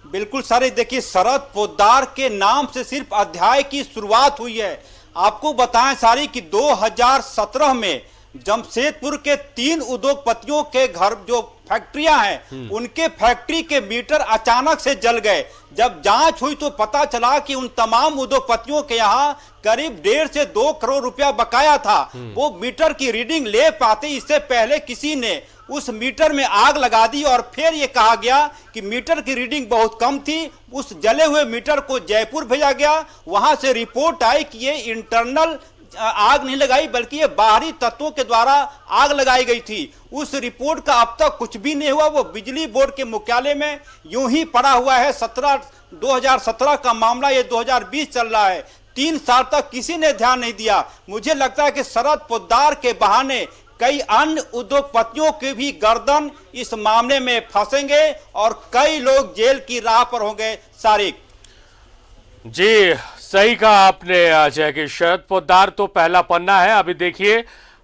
बिल्कुल सर, देखिए शरद पोद्दार के नाम से सिर्फ अध्याय की शुरुआत हुई है। आपको बताएं सारी कि 2017 में जमशेदपुर के 3 उद्योगपतियों के घर जो फैक्ट्रियां हैं, उनके फैक्ट्री के मीटर अचानक से जल गए। जब जांच हुई तो पता चला कि उन तमाम उद्योगपतियों के यहाँ करीब 1.5 से 2 करोड़ रुपया बकाया था। वो मीटर की रीडिंग ले पाते इससे पहले किसी ने उस मीटर में आग लगा दी और फिर ये कहा गया कि मीटर की रीडिंग बहुत कम थी। उस जले हुए मीटर को जयपुर भेजा गया। वहां से रिपोर्ट आई कि ये इंटरनल आग नहीं लगाई बल्कि ये बाहरी तत्वों के द्वारा आग लगाई गई थी। उस रिपोर्ट का अब तक कुछ भी नहीं हुआ। वो बिजली बोर्ड के मुख्यालय में यूं ही पड़ा हुआ है। 2017 का मामला, ये 2020 चल रहा है। 3 साल तक किसी ने ध्यान नहीं दिया। मुझे लगता है कि शरद पोद्दार के बहाने कई अन्य उद्योगपतियों की भी गर्दन इस मामले में फंसेंगे और कई लोग जेल की राह पर होंगे। सारिक जी, सही कहा आपने अजय कि शरद पोद्दार तो पहला पन्ना है। अभी देखिए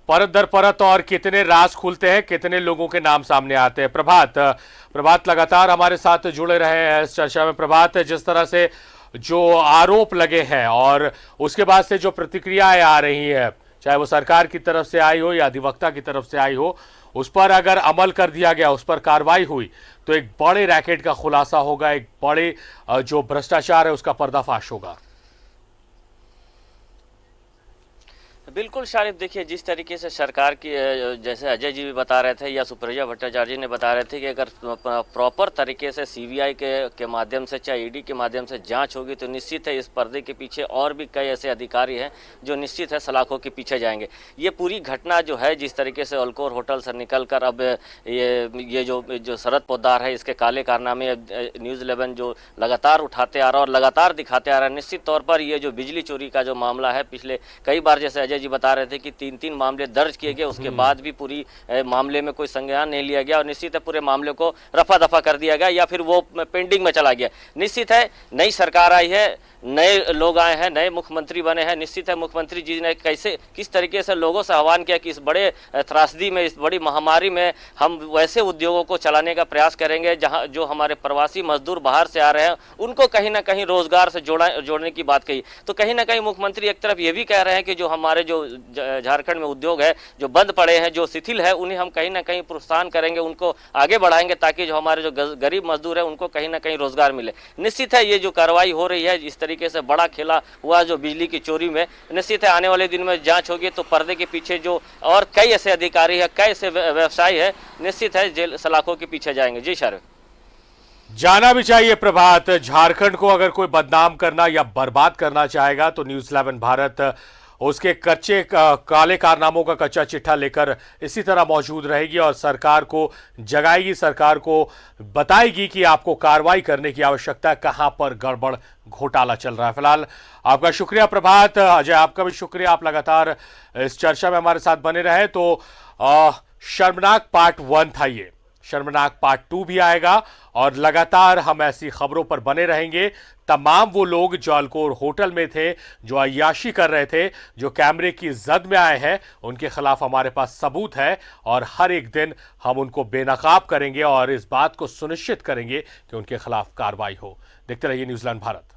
परत दर परत और कितने राज खुलते हैं, कितने लोगों के नाम सामने आते हैं। प्रभात लगातार हमारे साथ जुड़े रहे हैं इस चर्चा में। प्रभात, जिस तरह से जो आरोप लगे हैं और उसके बाद से जो प्रतिक्रियाएं आ रही है, चाहे वो सरकार की तरफ से आई हो या अधिवक्ता की तरफ से आई हो, उस पर अगर अमल कर दिया गया, उस पर कार्रवाई हुई, तो एक बड़े रैकेट का खुलासा होगा, एक बड़े जो भ्रष्टाचार है उसका पर्दाफाश होगा। बिल्कुल शारिफ, देखिए जिस तरीके से सरकार की, जैसे अजय जी भी बता रहे थे या सुप्रिया भट्टाचार्य जी ने बता रहे थे कि अगर प्रॉपर तरीके से सीबीआई के माध्यम से, चाहे ईडी के माध्यम से जांच होगी तो निश्चित है इस पर्दे के पीछे और भी कई ऐसे अधिकारी हैं जो निश्चित है सलाखों के पीछे जाएंगे। ये पूरी घटना जो है, जिस तरीके से अल्कोर होटल से निकल कर अब ये जो शरद पोद्दार है, इसके काले कारनामे न्यूज़ 11 जो लगातार उठाते आ रहा है और लगातार दिखाते आ रहा है, निश्चित तौर पर ये जो बिजली चोरी का जो मामला है, पिछले कई बार जैसे अजय जी बता रहे थे कि 3 मामले दर्ज किए गए, उसके बाद भी पूरी मामले में कोई संज्ञान नहीं लिया गया और निश्चित है पूरे मामले को रफा दफा कर दिया गया या फिर वो पेंडिंग में चला गया। निश्चित है नई सरकार आई है, नए लोग आए हैं, नए मुख्यमंत्री बने हैं। निश्चित है मुख्यमंत्री जी ने किस तरीके से लोगों से आह्वान किया कि इस बड़े त्रासदी में, इस बड़ी महामारी में हम वैसे उद्योगों को चलाने का प्रयास करेंगे जहां जो हमारे प्रवासी मजदूर बाहर से आ रहे हैं उनको कहीं ना कहीं रोजगार से जोड़ने की बात कही। तो कहीं ना कहीं मुख्यमंत्री एक तरफ ये भी कह रहे हैं कि जो हमारे जो झारखंड में उद्योग है जो बंद पड़े हैं, जो शिथिल है, उन्हें हम कहीं ना कहीं प्रोत्साहन करेंगे, उनको आगे बढ़ाएंगे ताकि जो हमारे जो गरीब मजदूर है उनको कहीं ना कहीं रोजगार मिले। निश्चित है ये जो कार्रवाई हो रही है, इस तरीके से बड़ा खेला हुआ जो बिजली की चोरी में, निश्चित है आने वाले दिन में जांच होगी तो पर्दे के पीछे जो और कई ऐसे अधिकारी है, कई ऐसे व्यवसायी है, निश्चित है जेल सलाखों के पीछे जाएंगे। जी शारिफ। जाना भी चाहिए प्रभात। झारखंड को अगर कोई बदनाम करना या बर्बाद करना चाहेगा तो न्यूज़ 11 भारत उसके कच्चे काले कारनामों का कच्चा चिट्ठा लेकर इसी तरह मौजूद रहेगी और सरकार को जगाएगी, सरकार को बताएगी कि आपको कार्रवाई करने की आवश्यकता है, कहां पर गड़बड़ घोटाला चल रहा है। फिलहाल आपका शुक्रिया प्रभात। अजय, आपका भी शुक्रिया, आप लगातार इस चर्चा में हमारे साथ बने रहे। तो शर्मनाक पार्ट 1 था ये, शर्मनाक पार्ट 2 भी आएगा और लगातार हम ऐसी खबरों पर बने रहेंगे। तमाम वो लोग जो अल्कोर होटल में थे, जो अय्याशी कर रहे थे, जो कैमरे की जद में आए हैं, उनके खिलाफ हमारे पास सबूत है और हर एक दिन हम उनको बेनकाब करेंगे और इस बात को सुनिश्चित करेंगे कि उनके खिलाफ कार्रवाई हो। देखते रहिए न्यूज़ 11 भारत।